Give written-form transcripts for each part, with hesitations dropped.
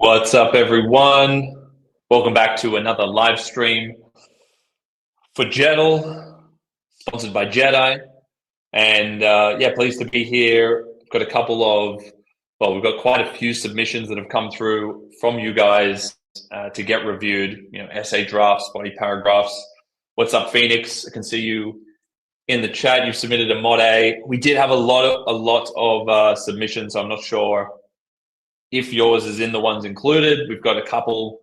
What's up, everyone? Welcome back to another live stream for JeddAI, sponsored by JeddAI. And yeah, pleased to be here. Got a couple of, well, we've got quite a few submissions that have come through from you guys to get reviewed. You know, essay drafts, body paragraphs. What's up, Phoenix? I can see you in the chat. You've submitted a mod A. We did have a lot of submissions, so I'm not sure if yours is in the ones included. We've got a couple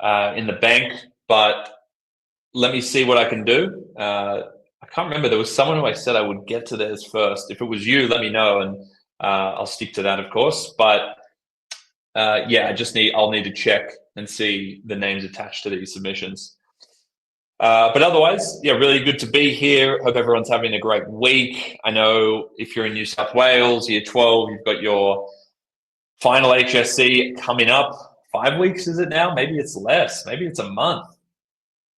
in the bank, but let me see what I can do. I can't remember. There was someone who I said I would get to theirs first. If it was you, let me know, and I'll stick to that, of course. But yeah, I'll need to check and see the names attached to these submissions. But otherwise, yeah, really good to be here. Hope everyone's having a great week. I know if you're in New South Wales, year 12, you've got your final HSC coming up. 5 weeks is it now? Maybe it's less. Maybe it's a month.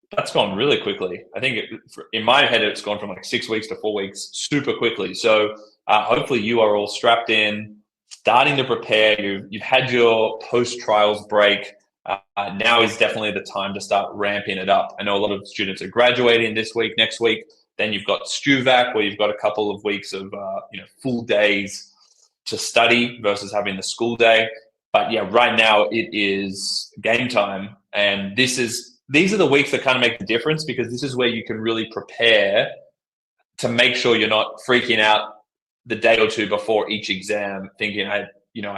That's gone really quickly. I think in my head, it's gone from like 6 weeks to 4 weeks super quickly. So hopefully you are all strapped in, starting to prepare. You've had your post-trials break. Now is definitely the time to start ramping it up. I know a lot of students are graduating this week, next week. Then you've got StuVac, where you've got a couple of weeks of full days to study versus having the school day. But yeah, right now it is game time, and these are the weeks that kind of make the difference, because this is where you can really prepare to make sure you're not freaking out the day or two before each exam, thinking I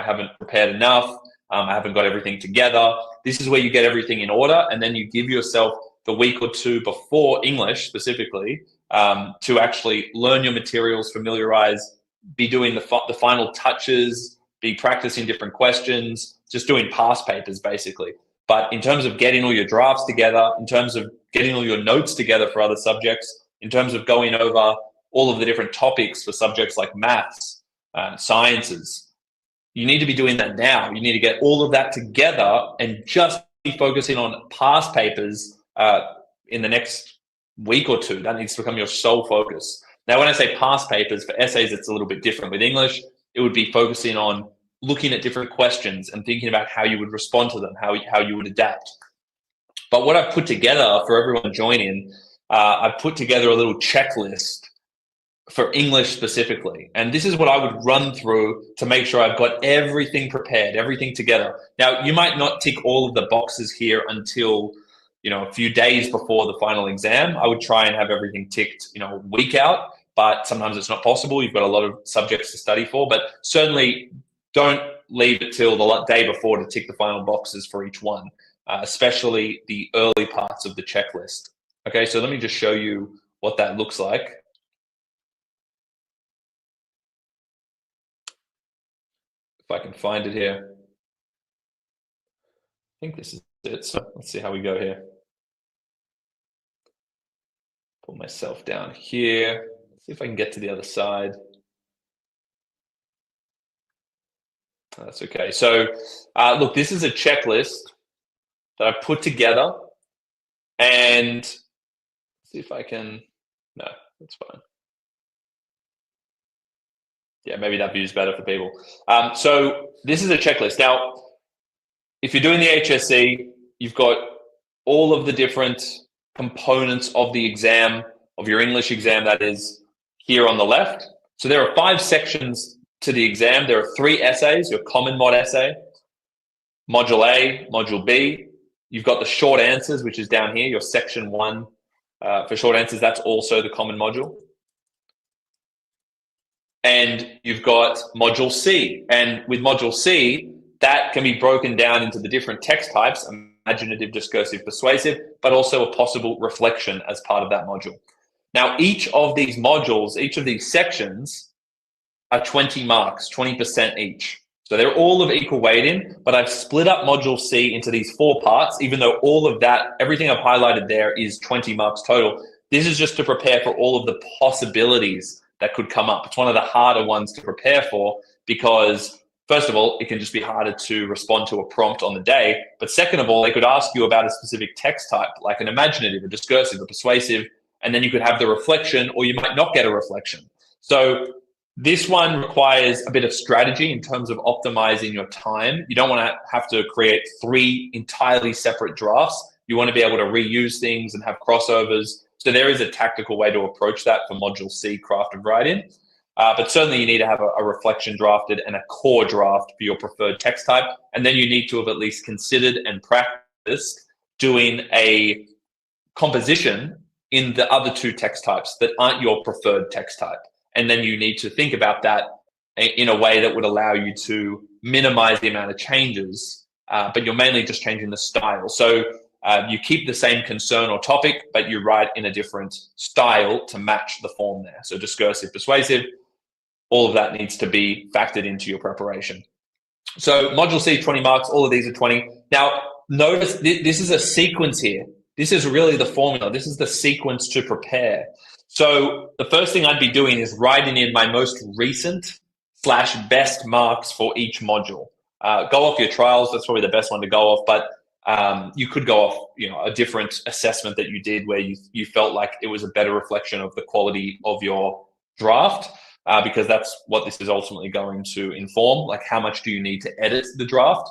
haven't prepared enough, I haven't got everything together. This is where you get everything in order, and then you give yourself the week or two before English specifically to actually learn your materials, familiarize, be doing the final touches, be practicing different questions, just doing past papers basically. But in terms of getting all your drafts together, in terms of getting all your notes together for other subjects, in terms of going over all of the different topics for subjects like maths, sciences, you need to be doing that now. You need to get all of that together and just be focusing on past papers in the next week or two. That needs to become your sole focus. Now, when I say past papers, for essays, it's a little bit different. With English, it would be focusing on looking at different questions and thinking about how you would respond to them, how you would adapt. But what I've put together for everyone joining, I've put together a little checklist for English specifically. And this is what I would run through to make sure I've got everything prepared, everything together. Now, you might not tick all of the boxes here until a few days before the final exam. I would try and have everything ticked, a week out, but sometimes it's not possible. You've got a lot of subjects to study for, but certainly don't leave it till the day before to tick the final boxes for each one, especially the early parts of the checklist. Okay, so let me just show you what that looks like. If I can find it here. I think this is it, so let's see how we go here. Pull myself down here. See if I can get to the other side. That's okay. So look, this is a checklist that I've put together, and see if I can, no, that's fine. Yeah, maybe that view is better for people. So this is a checklist. Now, if you're doing the HSC, you've got all of the different components of the exam, of your English exam, that is here on the left. So there are 5 sections to the exam. There are 3 essays, your common mod essay, module A, module B. You've got the short answers, which is down here, your section 1 for short answers. That's also the common module. And you've got module C. And with module C, that can be broken down into the different text types: imaginative, discursive, persuasive, but also a possible reflection as part of that module. Now, each of these modules, each of these sections are 20 marks, 20% each. So they're all of equal weighting, but I've split up module C into these 4 parts, even though all of that, everything I've highlighted there is 20 marks total. This is just to prepare for all of the possibilities that could come up. It's one of the harder ones to prepare for, because first of all, it can just be harder to respond to a prompt on the day. But second of all, they could ask you about a specific text type, like an imaginative, a discursive, a persuasive, and then you could have the reflection, or you might not get a reflection. So This one requires a bit of strategy in terms of optimizing your time. You don't want to have to create 3 entirely separate drafts. You want to be able to reuse things and have crossovers. So there is a tactical way to approach that for Module C, crafted write-in. But certainly you need to have a reflection drafted and a core draft for your preferred text type. And then you need to have at least considered and practiced doing a composition in the other 2 text types that aren't your preferred text type. And then you need to think about that in a way that would allow you to minimize the amount of changes, but you're mainly just changing the style. So you keep the same concern or topic, but you write in a different style to match the form there. So discursive, persuasive, all of that needs to be factored into your preparation. So Module C, 20 marks, all of these are 20. Now, notice this is a sequence here. This is really the formula. This is the sequence to prepare. So the first thing I'd be doing is writing in my most recent / best marks for each module. Go off your trials. That's probably the best one to go off. But you could go off, a different assessment that you did where you felt like it was a better reflection of the quality of your draft, because that's what this is ultimately going to inform. Like, how much do you need to edit the draft?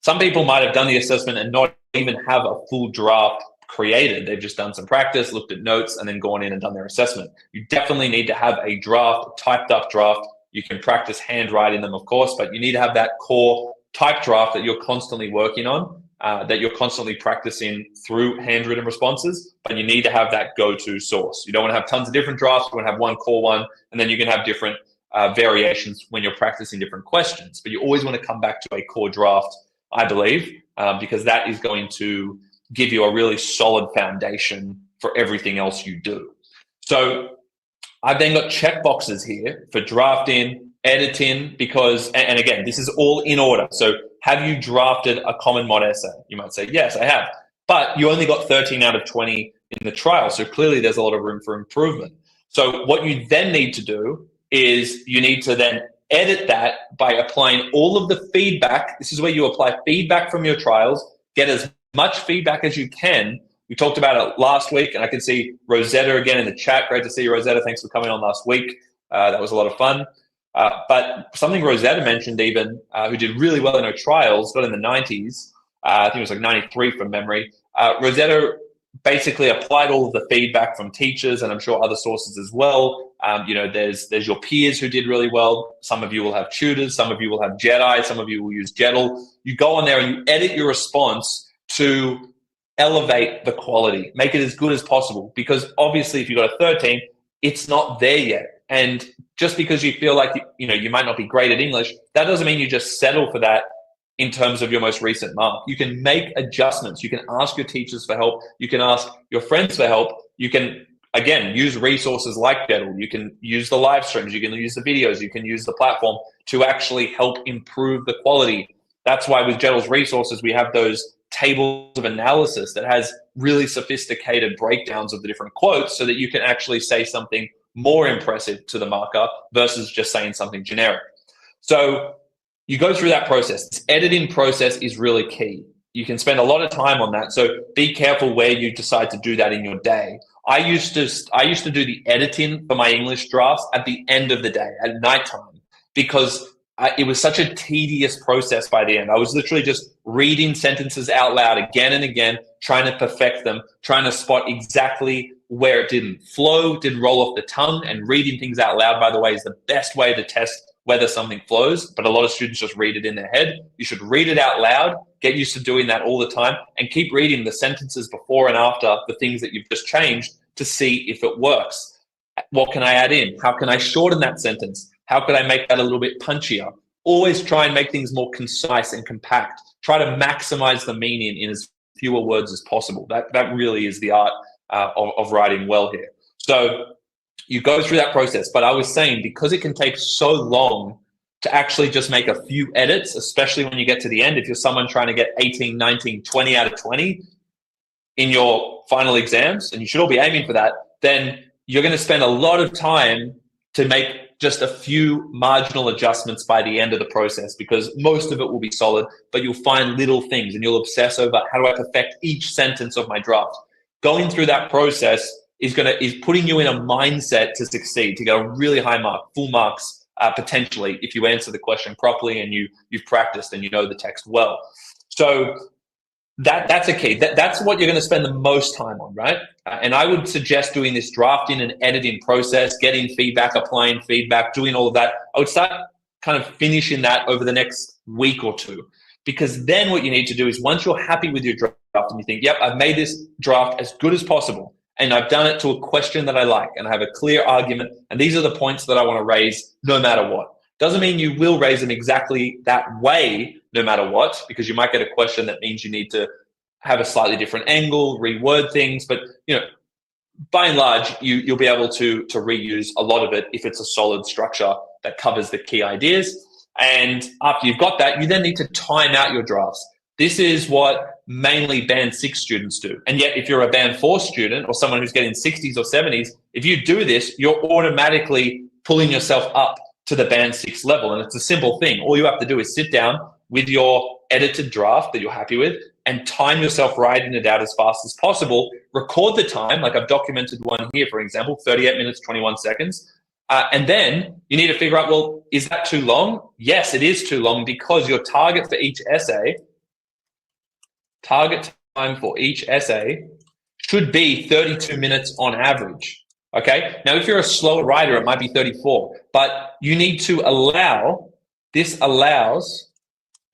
Some people might have done the assessment and not even have a full draft created. They've just done some practice, looked at notes, and then gone in and done their assessment. You definitely need to have a draft, typed up draft. You can practice handwriting them, of course, but you need to have that core typed draft that you're constantly working on, that you're constantly practicing through handwritten responses, but you need to have that go-to source. You don't want to have tons of different drafts. You want to have one core one, and then you can have different variations when you're practicing different questions. But you always want to come back to a core draft, I believe, because that is going to give you a really solid foundation for everything else you do. So I've then got checkboxes here for drafting, editing, because, and again, this is all in order. So have you drafted a common mod essay? You might say, yes, I have. But you only got 13 out of 20 in the trial. So clearly there's a lot of room for improvement. So what you then need to do is you need to then edit that by applying all of the feedback. This is where you apply feedback from your trials, get as much feedback as you can. We talked about it last week, and I can see Rosetta again in the chat. Great to see you, Rosetta. Thanks for coming on last week. That was a lot of fun. But something Rosetta mentioned even, who did really well in her trials, got in the 90s. I think it was like 93 from memory. Rosetta basically applied all of the feedback from teachers, and I'm sure other sources as well. There's your peers who did really well. Some of you will have tutors. Some of you will have JeddAI. Some of you will use JeddAI. You go on there and you edit your response to elevate the quality, make it as good as possible. Because obviously, if you got a 13, it's not there yet. And just because you feel like you might not be great at English, that doesn't mean you just settle for that in terms of your most recent mark. You can make adjustments. You can ask your teachers for help. You can ask your friends for help. You can, again, use resources like JeddAI. You can use the live streams. You can use the videos. You can use the platform to actually help improve the quality. That's why with JeddAI's resources, we have those tables of analysis that has really sophisticated breakdowns of the different quotes so that you can actually say something more impressive to the marker versus just saying something generic. So you go through that process. This editing process is really key. You can spend a lot of time on that. So be careful where you decide to do that in your day. I used to do the editing for my English drafts at the end of the day, at nighttime, because it was such a tedious process by the end. I was literally just reading sentences out loud again and again, trying to perfect them, trying to spot exactly where it didn't flow, didn't roll off the tongue. And reading things out loud, by the way, is the best way to test whether something flows. But a lot of students just read it in their head. You should read it out loud, get used to doing that all the time, and keep reading the sentences before and after the things that you've just changed to see if it works. What can I add in? How can I shorten that sentence? How could I make that a little bit punchier? Always try and make things more concise and compact. Try to maximize the meaning in as fewer words as possible. That really is the art of writing well here. So you go through that process. But I was saying, because it can take so long to actually just make a few edits, especially when you get to the end, if you're someone trying to get 18, 19, 20 out of 20 in your final exams, and you should all be aiming for that, then you're going to spend a lot of time to make just a few marginal adjustments by the end of the process, because most of it will be solid, but you'll find little things and you'll obsess over how do I perfect each sentence of my draft. Going through that process is putting you in a mindset to succeed, to get a really high mark, full marks, potentially, if you answer the question properly and you've practiced and you know the text well. So that's a key. That's what you're going to spend the most time on, right? And I would suggest doing this drafting and editing process, getting feedback, applying feedback, doing all of that. I would start kind of finishing that over the next week or two, because then what you need to do is, once you're happy with your draft and you think, yep, I've made this draft as good as possible, and I've done it to a question that I like, and I have a clear argument, and these are the points that I want to raise no matter what. Doesn't mean you will raise them exactly that way no matter what, because you might get a question that means you need to have a slightly different angle, reword things. But by and large, you'll be able to reuse a lot of it if it's a solid structure that covers the key ideas. And after you've got that, you then need to time out your drafts. This is what mainly Band 6 students do. And yet, if you're a Band 4 student or someone who's getting 60s or 70s, if you do this, you're automatically pulling yourself up to the Band 6 level. And it's a simple thing. All you have to do is sit down with your edited draft that you're happy with and time yourself writing it out as fast as possible. Record the time, like I've documented one here, for example, 38 minutes, 21 seconds. And then you need to figure out, well, is that too long? Yes, it is too long, because your target for each essay, target time for each essay should be 32 minutes on average. Okay. Now, if you're a slower writer, it might be 34, but you need to this allows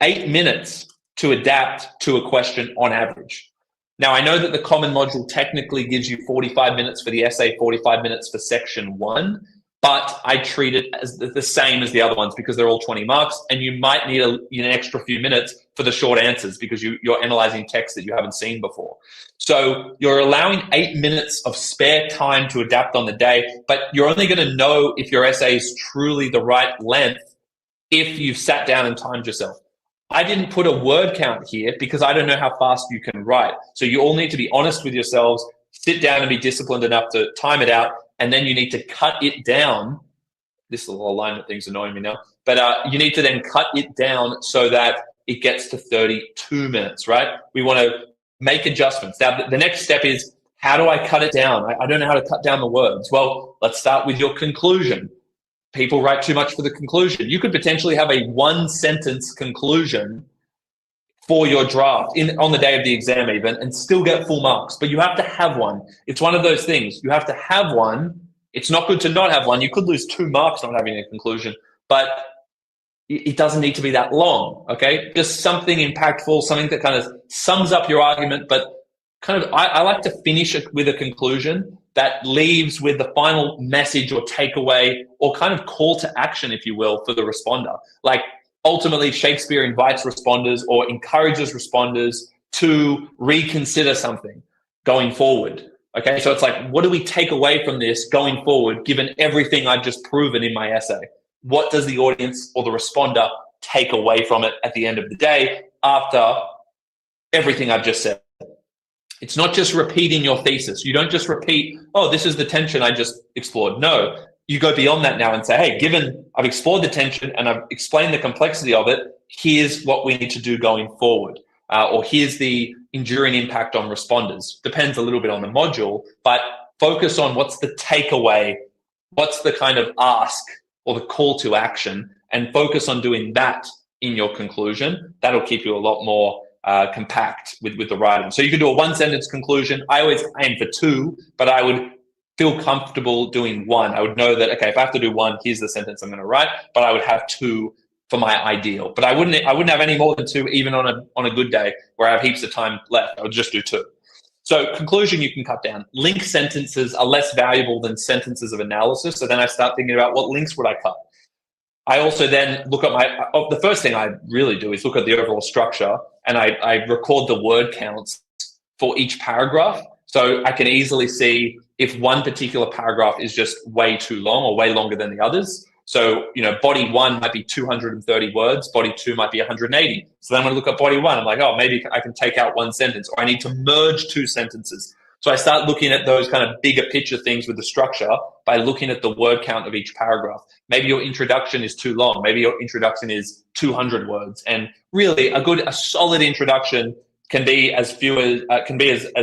8 minutes to adapt to a question on average. Now, I know that the common module technically gives you 45 minutes for the essay, 45 minutes for section 1, but I treat it as the same as the other ones because they're all 20 marks, and you might need an extra few minutes for the short answers because you're analyzing text that you haven't seen before. So you're allowing 8 minutes of spare time to adapt on the day, but you're only going to know if your essay is truly the right length if you've sat down and timed yourself. I didn't put a word count here because I don't know how fast you can write. So you all need to be honest with yourselves, sit down and be disciplined enough to time it out, and then you need to cut it down. This little alignment thing's annoying me now. But you need to then cut it down so that it gets to 32 minutes, right? We want to make adjustments. Now, the next step is, how do I cut it down? I don't know how to cut down the words. Well, let's start with your conclusion. People write too much for the conclusion. You could potentially have a 1-sentence conclusion for your draft on the day of the exam even, and still get full marks, but you have to have one. It's one of those things. You have to have one. It's not good to not have one. You could lose 2 marks not having a conclusion, but it doesn't need to be that long, okay? Just something impactful, something that kind of sums up your argument, but kind of, I like to finish it with a conclusion that leaves with the final message or takeaway or kind of call to action, if you will, for the responder. Like, ultimately, Shakespeare invites responders or encourages responders to reconsider something going forward. Okay, so it's like, what do we take away from this going forward, given everything I've just proven in my essay? What does the audience or the responder take away from it at the end of the day after everything I've just said? It's not just repeating your thesis. You don't just repeat, oh, this is the tension I just explored. No, you go beyond that now and say, hey, given I've explored the tension and I've explained the complexity of it, here's what we need to do going forward. Or here's the enduring impact on responders. Depends a little bit on the module, but focus on what's the takeaway, what's the kind of ask or the call to action, and focus on doing that in your conclusion. That'll keep you a lot more compact with the writing. So you can do a 1-sentence conclusion. I always aim for 2, but I would feel comfortable doing 1. I would know that, okay, if I have to do 1, here's the sentence I'm going to write, but I would have 2 for my ideal. But I wouldn't have any more than 2 even on a good day where I have heaps of time left. I would just do 2. So conclusion, you can cut down. Link sentences are less valuable than sentences of analysis. So then I start thinking about, what links would I cut? I also then look at the first thing I really do is look at the overall structure, and I record the word counts for each paragraph. So I can easily see if one particular paragraph is just way too long or way longer than the others. So, body 1 might be 230 words, body 2 might be 180. So then when I look at body 1, I'm like, oh, maybe I can take out 1 sentence, or I need to merge 2 sentences. So I start looking at those kind of bigger picture things with the structure by looking at the word count of each paragraph. Maybe your introduction is too long. Maybe your introduction is 200 words. And really, a solid introduction can be as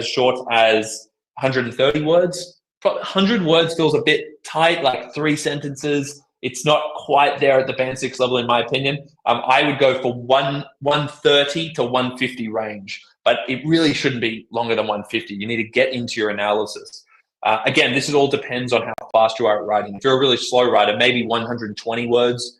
short as 130 words. 100 words feels a bit tight, like 3 sentences. It's not quite there at the band 6 level, in my opinion. I would go for 130 to 150 range, but it really shouldn't be longer than 150. You need to get into your analysis. Again, this all depends on how fast you are at writing. If you're a really slow writer, maybe 120 words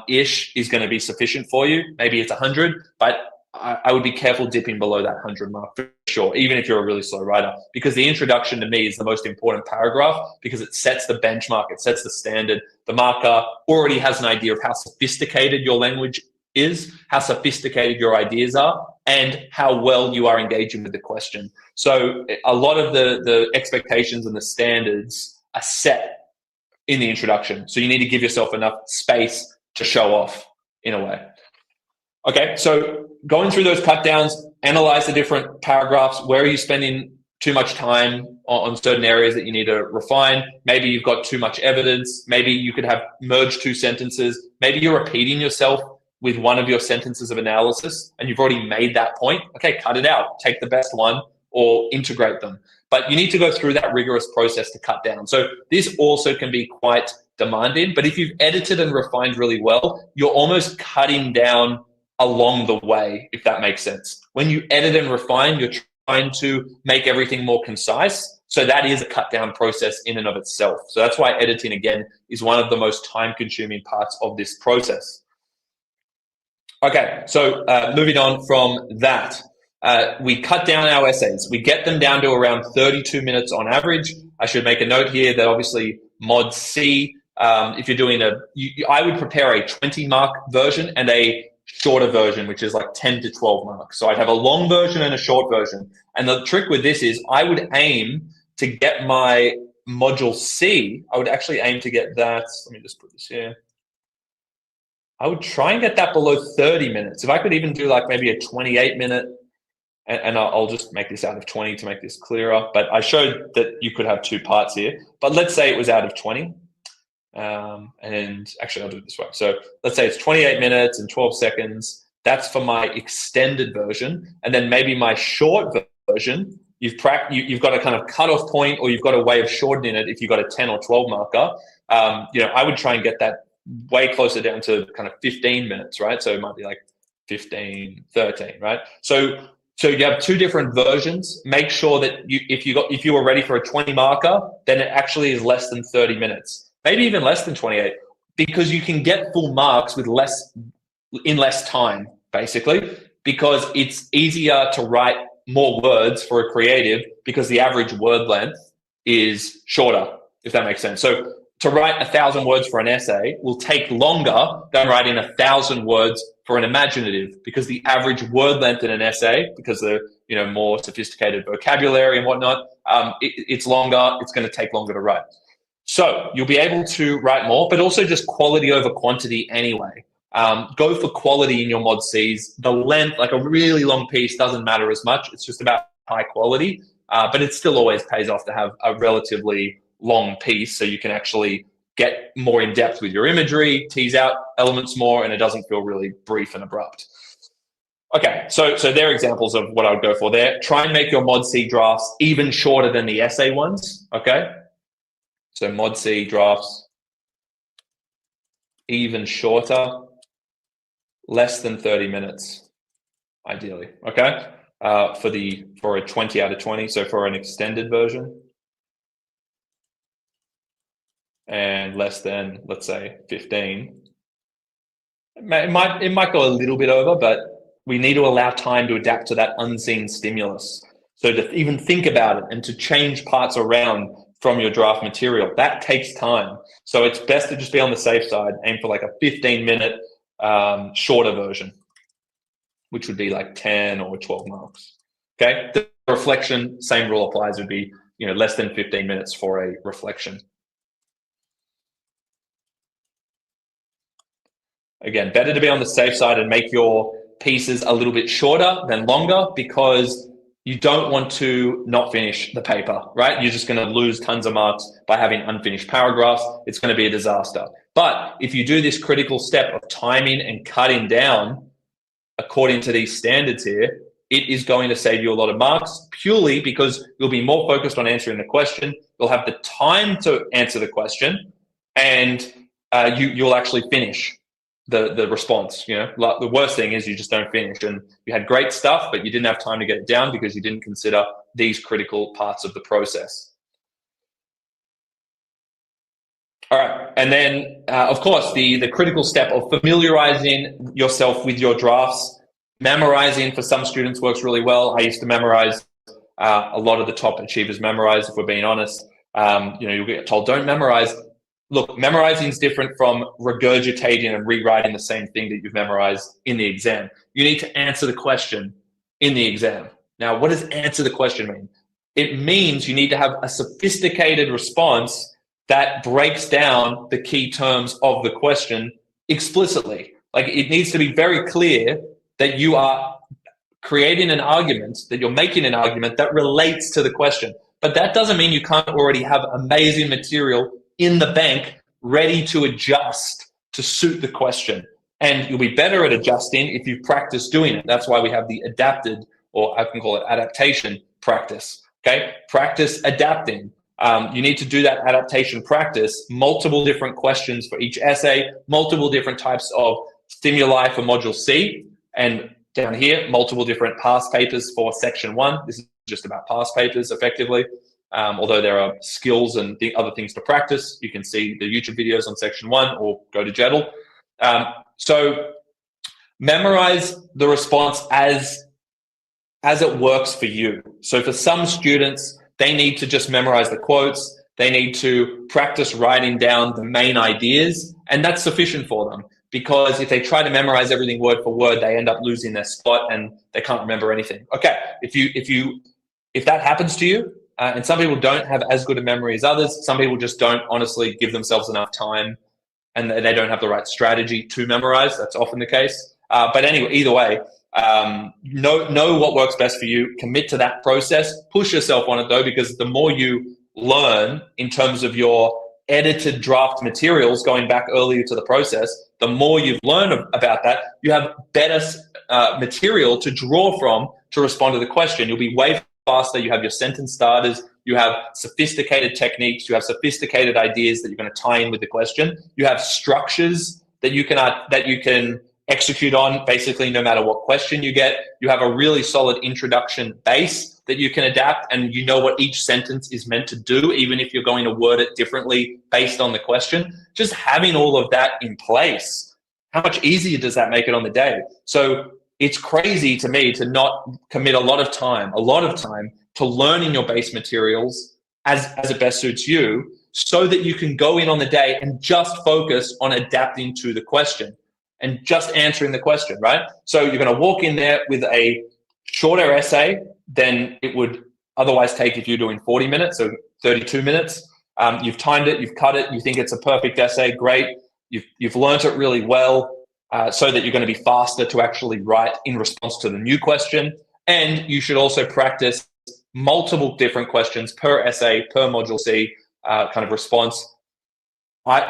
ish is going to be sufficient for you. Maybe it's 100, but I would be careful dipping below that 100 mark for sure, even if you're a really slow writer, because the introduction to me is the most important paragraph because it sets the benchmark, it sets the standard. The marker already has an idea of how sophisticated your language is, how sophisticated your ideas are, and how well you are engaging with the question. So a lot of the expectations and the standards are set in the introduction. So you need to give yourself enough space to show off in a way. Okay, so going through those cut downs, analyze the different paragraphs. Where are you spending too much time on certain areas that you need to refine? Maybe you've got too much evidence. Maybe you could have merged 2 sentences. Maybe you're repeating yourself with one of your sentences of analysis and you've already made that point. Okay, cut it out. Take the best one or integrate them. But you need to go through that rigorous process to cut down. So this also can be quite demanding. But if you've edited and refined really well, you're almost cutting down along the way, if that makes sense. When you edit and refine, you're trying to make everything more concise. So that is a cut down process in and of itself. So that's why editing, again, is one of the most time consuming parts of this process. Okay, so moving on from that, we cut down our essays. We get them down to around 32 minutes on average. I should make a note here that obviously mod C, if you're doing I would prepare a 20-mark version and a shorter version, which is like 10 to 12 marks. So I'd have a long version and a short version. And the trick with this is I would aim to get my module C, I would actually aim to get that, let me just put this here. I would try and get that below 30 minutes. If I could even do like maybe a 28-minute, and I'll just make this out of 20 to make this clearer. But I showed that you could have 2 parts here. But let's say it was out of 20. And actually, I'll do it this way. So let's say it's 28 minutes and 12 seconds. That's for my extended version. And then maybe my short version, you've got a kind of cutoff point, or you've got a way of shortening it if you've got a 10 or 12 marker. I would try and get that way closer down to kind of 15 minutes, right? So it might be like 15, 13, right? So you have 2 different versions. Make sure that if you were ready for a 20 marker, then it actually is less than 30 minutes. Maybe even less than 28, because you can get full marks with less time, basically, because it's easier to write more words for a creative because the average word length is shorter, if that makes sense. So to write 1,000 words for an essay will take longer than writing 1,000 words for an imaginative, because the average word length in an essay, because the more sophisticated vocabulary and whatnot, it's longer. It's going to take longer to write. So you'll be able to write more, but also just quality over quantity anyway. Go for quality in your mod Cs. The length, like a really long piece, doesn't matter as much. It's just about high quality, but it still always pays off to have a relatively long piece so you can actually get more in depth with your imagery, tease out elements more, and it doesn't feel really brief and abrupt. Okay, so they're examples of what I would go for there. Try and make your mod C drafts even shorter than the essay ones, okay? So mod C drafts even shorter, less than 30 minutes, ideally, okay? For a 20 out of 20, so for an extended version. And less than, let's say, 15. It might go a little bit over, but we need to allow time to adapt to that unseen stimulus. So to even think about it and to change parts around from your draft material, that takes time. So it's best to just be on the safe side, aim for like a 15-minute shorter version, which would be like 10 or 12 marks. Okay, the reflection, same rule applies, would be less than 15 minutes for a reflection. Again, better to be on the safe side and make your pieces a little bit shorter than longer, because you don't want to not finish the paper, right? You're just going to lose tons of marks by having unfinished paragraphs. It's going to be a disaster. But if you do this critical step of timing and cutting down according to these standards here, it is going to save you a lot of marks purely because you'll be more focused on answering the question. You'll have the time to answer the question, and you'll actually finish the response. You know, like, the worst thing is you just don't finish, and you had great stuff, but you didn't have time to get it down because you didn't consider these critical parts of the process. All right, and then of course the critical step of familiarizing yourself with your drafts. Memorizing for some students works really well. I used to memorize. A lot of the top achievers memorize, if we're being honest. You know, you'll get told, don't memorize. Look, memorizing is different from regurgitating and rewriting the same thing that you've memorized in the exam. You need to answer the question in the exam. Now, what does answer the question mean? It means you need to have a sophisticated response that breaks down the key terms of the question explicitly. Like, it needs to be very clear that you are creating an argument, that you're making an argument that relates to the question. But that doesn't mean you can't already have amazing material in the bank ready to adjust to suit the question. And you'll be better at adjusting if you've practiced doing it. That's why we have the adapted, or I can call it adaptation practice. Okay, practice adapting. You need to do that adaptation practice, multiple different questions for each essay, multiple different types of stimuli for Module C, and down here, multiple different past papers for Section 1. This is just about past papers, effectively. Although there are skills and other things to practice, you can see the YouTube videos on Section 1 or go to JeddAI. So memorize the response as it works for you. So for some students, they need to just memorize the quotes. They need to practice writing down the main ideas, and that's sufficient for them. Because if they try to memorize everything word for word, they end up losing their spot and they can't remember anything. Okay, if that happens to you, and some people don't have as good a memory as others, some people just don't honestly give themselves enough time, and they don't have the right strategy to memorize. That's often the case. But anyway, either way, know what works best for you. Commit to that process. Push yourself on it though, because the more you learn in terms of your edited draft materials going back earlier to the process, the more you've learned about that, you have better material to draw from to respond to the question. You'll be way faster. You have your sentence starters. You have sophisticated techniques. You have sophisticated ideas that you're going to tie in with the question. You have structures that you can execute on basically no matter what question you get. You have a really solid introduction base that you can adapt, and you know what each sentence is meant to do, even if you're going to word it differently based on the question. Just having all of that in place, how much easier does that make it on the day? So it's crazy to me to not commit a lot of time to learning your base materials as it best suits you, so that you can go in on the day and just focus on adapting to the question and just answering the question, right? So you're going to walk in there with a shorter essay than it would otherwise take if you're doing 40 minutes, so 32 minutes. You've timed it, you've cut it, you think it's a perfect essay, great. You've learned it really well, so that you're going to be faster to actually write in response to the new question. And you should also practice multiple different questions per essay, per Module C kind of response.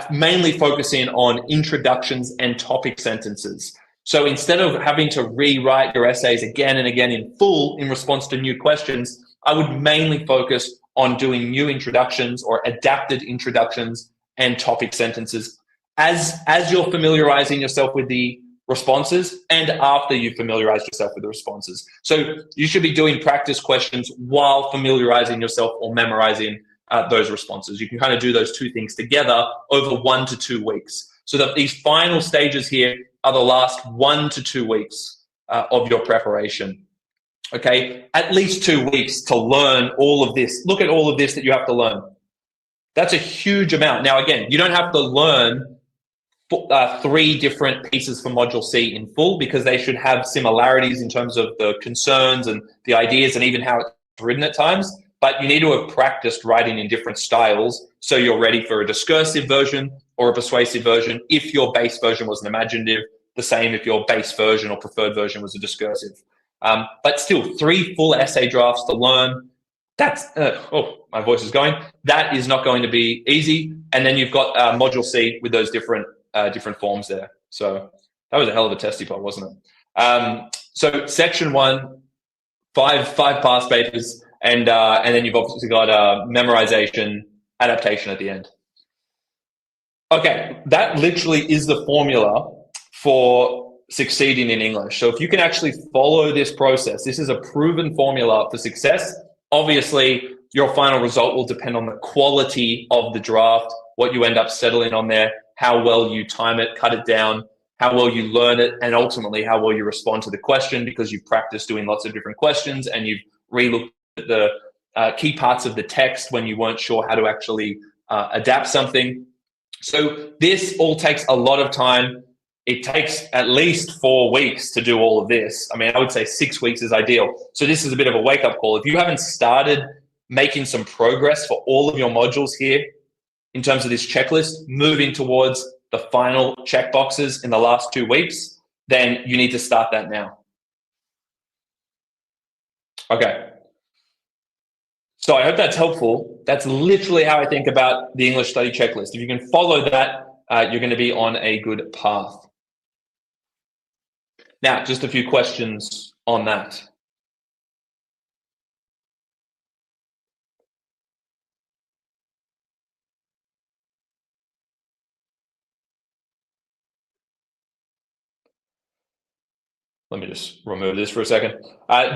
Mainly focusing on introductions and topic sentences. So instead of having to rewrite your essays again and again in full in response to new questions, I would mainly focus on doing new introductions or adapted introductions and topic sentences as you're familiarizing yourself with the responses and after you've familiarized yourself with the responses. So you should be doing practice questions while familiarizing yourself or memorizing those responses. You can kind of do those two things together over 1 to 2 weeks. So that these final stages here are the last 1 to 2 weeks of your preparation. Okay, at least 2 weeks to learn all of this. Look at all of this that you have to learn. That's a huge amount. Now, again, you don't have to learn 3 different pieces for Module C in full, because they should have similarities in terms of the concerns and the ideas and even how it's written at times. But you need to have practiced writing in different styles so you're ready for a discursive version or a persuasive version if your base version was an imaginative, the same if your base version or preferred version was a discursive. But still, 3 full essay drafts to learn. That's, oh, my voice is going. That is not going to be easy. And then you've got Module C with those different forms there. So that was a hell of a testy pot, wasn't it? So Section 1, five past papers, and then you've obviously got memorization, adaptation at the end. Okay, that literally is the formula for succeeding in English. So if you can actually follow this process, this is a proven formula for success. Obviously, your final result will depend on the quality of the draft, what you end up settling on there, how well you time it, cut it down, how well you learn it, and ultimately how well you respond to the question, because you've practiced doing lots of different questions and you've re-looked at the key parts of the text when you weren't sure how to actually adapt something. So this all takes a lot of time. It takes at least 4 weeks to do all of this. I mean, I would say 6 weeks is ideal. So this is a bit of a wake-up call. If you haven't started making some progress for all of your modules here in terms of this checklist, moving towards the final checkboxes in the last 2 weeks, then you need to start that now. Okay. So I hope that's helpful. That's literally how I think about the English study checklist. If you can follow that, you're going to be on a good path. Now, just a few questions on that. Let me just remove this for a second.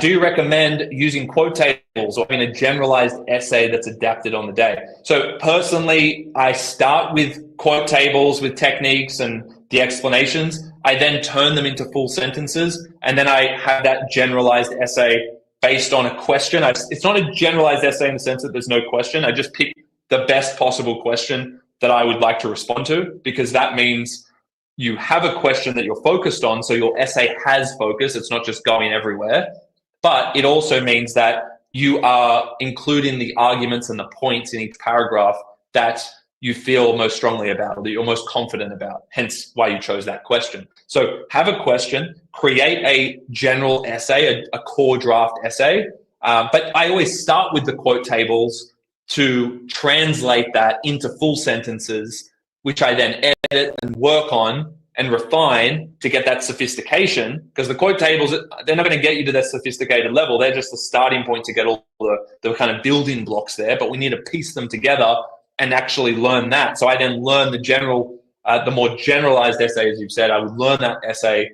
Do you recommend using quote tables or in a generalized essay that's adapted on the day? So personally, I start with quote tables with techniques and the explanations. I then turn them into full sentences, and then I have that generalized essay based on a question. It's not a generalized essay in the sense that there's no question. I just pick the best possible question that I would like to respond to, because that means you have a question that you're focused on, so your essay has focus. It's not just going everywhere. But it also means that you are including the arguments and the points in each paragraph that you feel most strongly about, or that you're most confident about, hence why you chose that question. So have a question, create a general essay, a core draft essay. But I always start with the quote tables to translate that into full sentences, which I then edit and work on and refine to get that sophistication. Because the quote tables, they're not going to get you to that sophisticated level. They're just the starting point to get all the kind of building blocks there. But we need to piece them together and actually learn that. So I then learn the more generalized essay, as you've said. I would learn that essay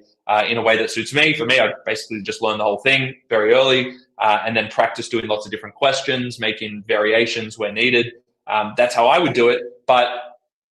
in a way that suits me. For me, I basically just learn the whole thing very early and then practice doing lots of different questions, making variations where needed. That's how I would do it. But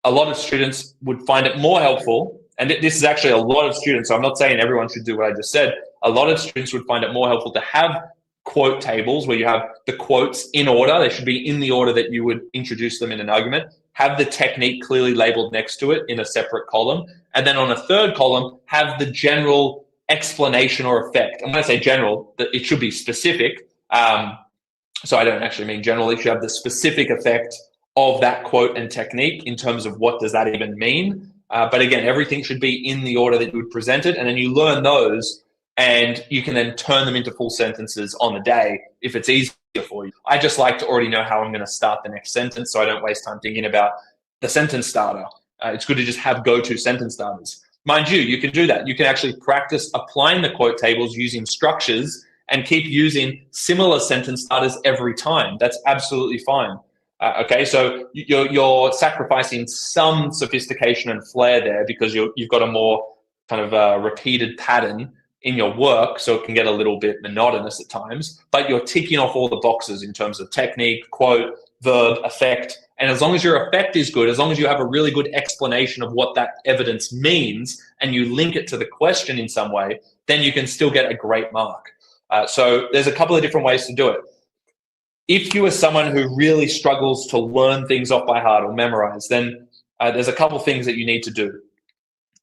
a lot of students would find it more helpful, and this is actually a lot of students, so I'm not saying everyone should do what I just said. A lot of students would find it more helpful to have quote tables where you have the quotes in order. They should be in the order that you would introduce them in an argument. Have the technique clearly labeled next to it in a separate column. And then on a third column, have the general explanation or effect. And when I say general, it should be specific. So I don't actually mean general. It should have the specific effect of that quote and technique in terms of what does that even mean. But again, everything should be in the order that you would present it. And then you learn those, and you can then turn them into full sentences on the day if it's easier for you. I just like to already know how I'm going to start the next sentence, so I don't waste time thinking about the sentence starter. It's good to just have go-to sentence starters. Mind you, you can do that. You can actually practice applying the quote tables using structures and keep using similar sentence starters every time. That's absolutely fine. Okay, so you're sacrificing some sophistication and flair there because you've got a more kind of repeated pattern in your work, so it can get a little bit monotonous at times, but you're ticking off all the boxes in terms of technique, quote, verb, effect. And as long as your effect is good, as long as you have a really good explanation of what that evidence means and you link it to the question in some way, then you can still get a great mark. So there's a couple of different ways to do it. If you are someone who really struggles to learn things off by heart or memorize, then there's a couple things that you need to do.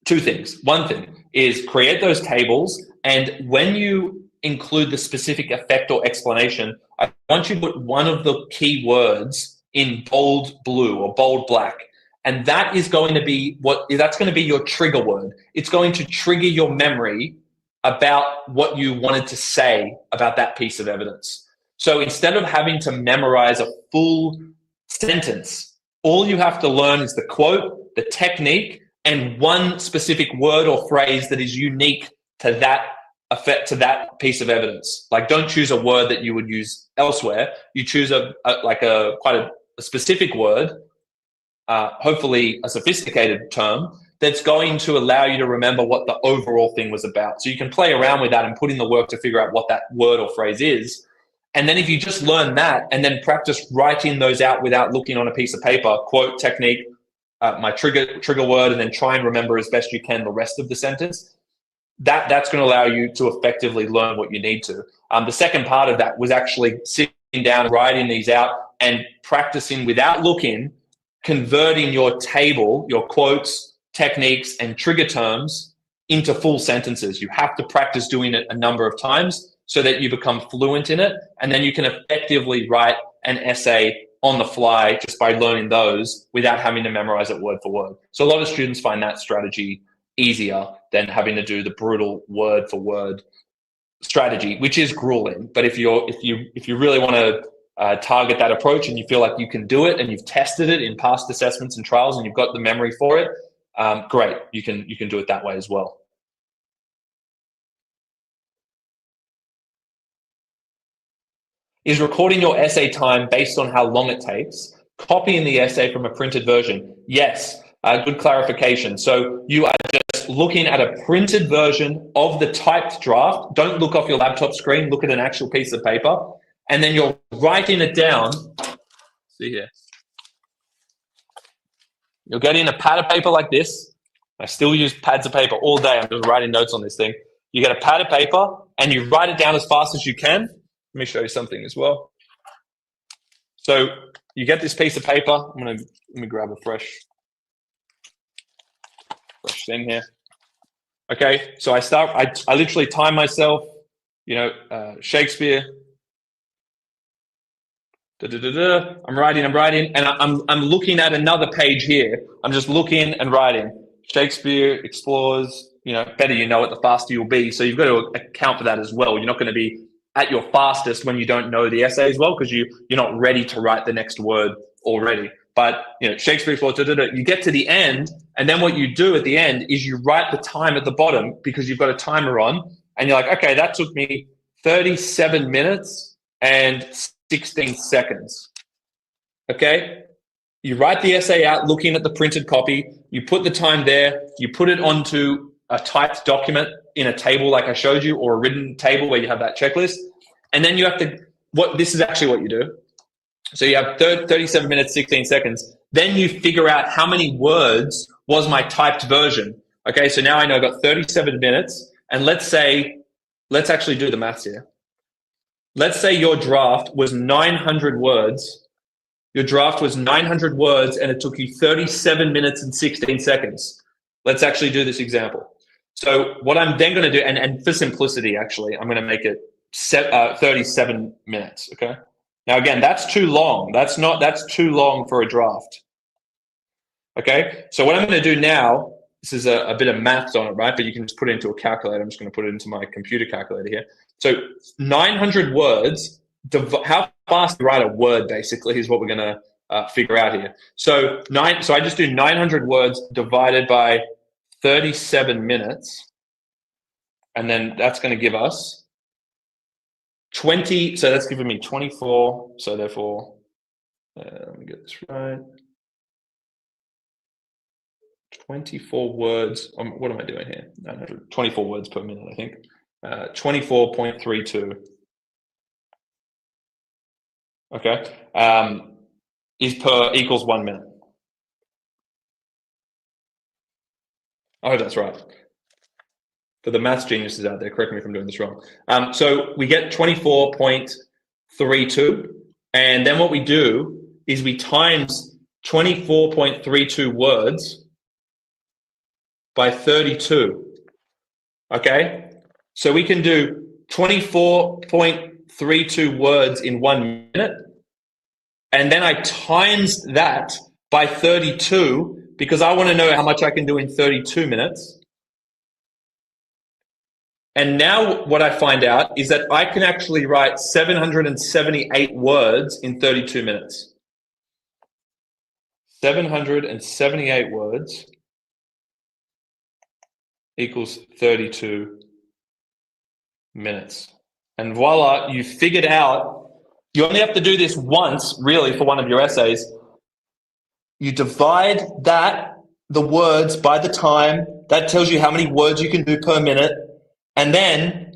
Two things. One thing is create those tables, and when you include the specific effect or explanation, I want you to put one of the key words in bold blue or bold black. And that is going to be that's going to be your trigger word. It's going to trigger your memory about what you wanted to say about that piece of evidence. So instead of having to memorize a full sentence, all you have to learn is the quote, the technique, and one specific word or phrase that is unique to that effect to that piece of evidence. Like, don't choose a word that you would use elsewhere. You choose quite a specific word, hopefully a sophisticated term that's going to allow you to remember what the overall thing was about. So you can play around with that and put in the work to figure out what that word or phrase is. And then if you just learn that and then practice writing those out without looking on a piece of paper, quote, technique, my trigger word, and then try and remember as best you can the rest of the sentence, that's going to allow you to effectively learn what you need to. The second part of that was actually sitting down and writing these out and practicing without looking, converting your table, your quotes, techniques, and trigger terms into full sentences. You have to practice doing it a number of times so that you become fluent in it, and then you can effectively write an essay on the fly just by learning those without having to memorize it word for word. So a lot of students find that strategy easier than having to do the brutal word for word strategy, which is grueling. But if you really want to target that approach and you feel like you can do it and you've tested it in past assessments and trials and you've got the memory for it, great, you can do it that way as well. Is recording your essay time based on how long it takes, copying the essay from a printed version? Yes, good clarification. So you are just looking at a printed version of the typed draft. Don't look off your laptop screen, look at an actual piece of paper, and then you're writing it down. See here. You'll get in a pad of paper like this. I still use pads of paper all day. I'm just writing notes on this thing. You get a pad of paper and you write it down as fast as you can. Let me show you something as well. So you get this piece of paper. Let me grab a fresh thing here. Okay, so I literally time myself, Shakespeare. I'm writing, and I'm looking at another page here. I'm just looking and writing. Shakespeare explores, better you know it, the faster you'll be. So you've got to account for that as well. You're not going to be at your fastest when you don't know the essay as well, because you're not ready to write the next word already. But Shakespeare explores, you get to the end, and then what you do at the end is you write the time at the bottom because you've got a timer on, and you're like, okay, that took me 37 minutes and 16 seconds. Okay, you write the essay out looking at the printed copy, you put the time there, you put it onto a typed document in a table like I showed you, or a written table where you have that checklist, and then you have to, this is actually what you do. So you have 37 minutes, 16 seconds, then you figure out how many words was my typed version. Okay, so now I know I've got 37 minutes, and let's actually do the maths here. Let's say your draft was 900 words. Your draft was 900 words and it took you 37 minutes and 16 seconds. Let's actually do this example. So what I'm then going to do, and for simplicity, actually, I'm going to make it 37 minutes, okay? Now, again, that's too long. That's too long for a draft. Okay, so what I'm going to do now, this is a bit of maths on it, right? But you can just put it into a calculator. I'm just going to put it into my computer calculator here. So 900 words, how fast you write a word basically is what we're going to figure out here. So I just do 900 words divided by 37 minutes. And then that's going to give us 20. So that's giving me 24. So therefore, let me get this right. 24 words. What am I doing here? 24 words per minute, I think. 24.32. Okay. Equals 1 minute. I hope that's right. For the maths geniuses out there, correct me if I'm doing this wrong. So we get 24.32. And then what we do is we times 24.32 words by 32. Okay, so we can do 24.32 words in 1 minute, and then I times that by 32 because I want to know how much I can do in 32 minutes. And now what I find out is that I can actually write 778 words in 32 minutes. 778 words equals 32 minutes. And voila, you figured out, you only have to do this once, really, for one of your essays. You divide the words by the time. That tells you how many words you can do per minute. And then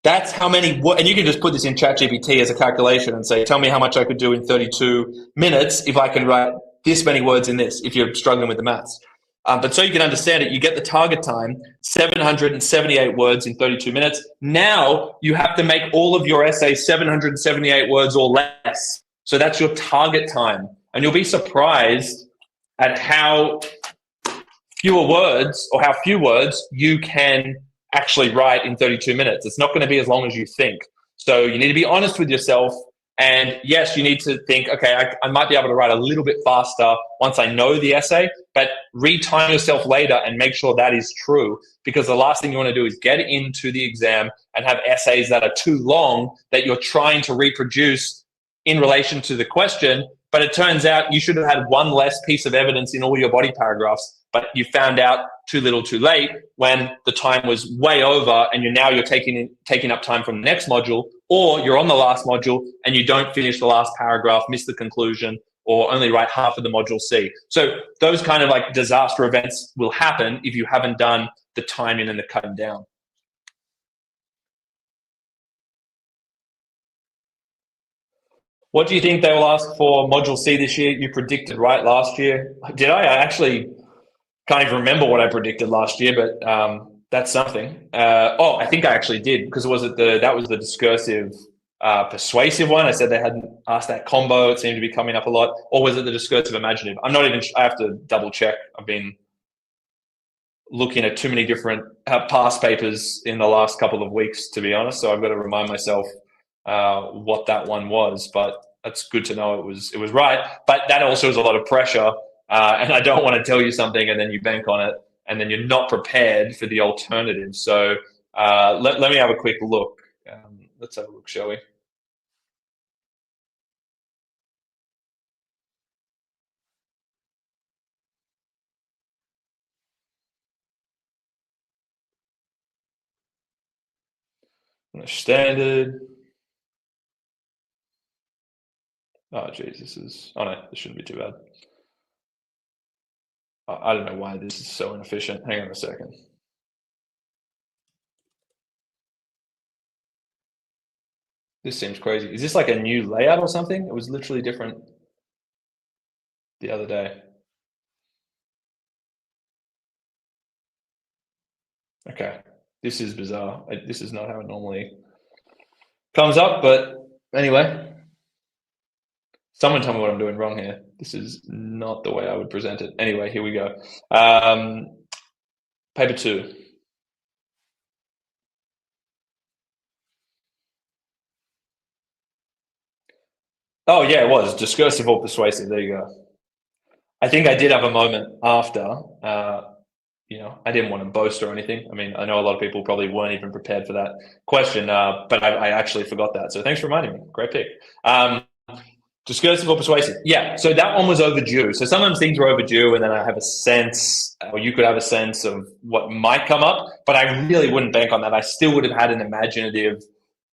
that's how many, and you can just put this in ChatGPT as a calculation and say, tell me how much I could do in 32 minutes if I can write this many words in this, if you're struggling with the maths. But so you can understand it, you get the target time, 778 words in 32 minutes. Now you have to make all of your essays 778 words or less. So that's your target time. And you'll be surprised at how fewer words or how few words you can actually write in 32 minutes. It's not going to be as long as you think. So you need to be honest with yourself. And yes, you need to think, okay, I might be able to write a little bit faster once I know the essay, but retime yourself later and make sure that is true, because the last thing you want to do is get into the exam and have essays that are too long that you're trying to reproduce in relation to the question, but it turns out you should have had one less piece of evidence in all your body paragraphs, but you found out too little too late when the time was way over and you're taking up time from the next module, or you're on the last module and you don't finish the last paragraph, miss the conclusion, or only write half of the module C. So those kind of like disaster events will happen if you haven't done the timing and the cutting down. What do you think they will ask for Module C this year? You predicted right last year. Did I? I actually can't even remember what I predicted last year, but that's something. I think I actually did, because that was the discursive persuasive one. I said they hadn't asked that combo. It seemed to be coming up a lot. Or was it the discursive imaginative? I'm not even, I have to double check. I've been looking at too many different past papers in the last couple of weeks, to be honest. So I've got to remind myself what that one was, but that's good to know it was right. But that also is a lot of pressure, and I don't want to tell you something and then you bank on it and then you're not prepared for the alternative. So let me have a quick look. Let's have a look, shall we? Standard. Oh, geez, oh no, this shouldn't be too bad. I don't know why this is so inefficient. Hang on a second. This seems crazy. Is this like a new layout or something? It was literally different the other day. Okay, this is bizarre. This is not how it normally comes up, but anyway, someone tell me what I'm doing wrong here. This is not the way I would present it. Anyway, here we go. Paper 2. Oh yeah, it was discursive or persuasive. There you go. I think I did have a moment after. I didn't want to boast or anything. I mean, I know a lot of people probably weren't even prepared for that question, but I actually forgot that. So thanks for reminding me. Great pick. Discursive or persuasive? Yeah, so that one was overdue. So sometimes things are overdue and then I have a sense, or you could have a sense of what might come up, but I really wouldn't bank on that. I still would have had an imaginative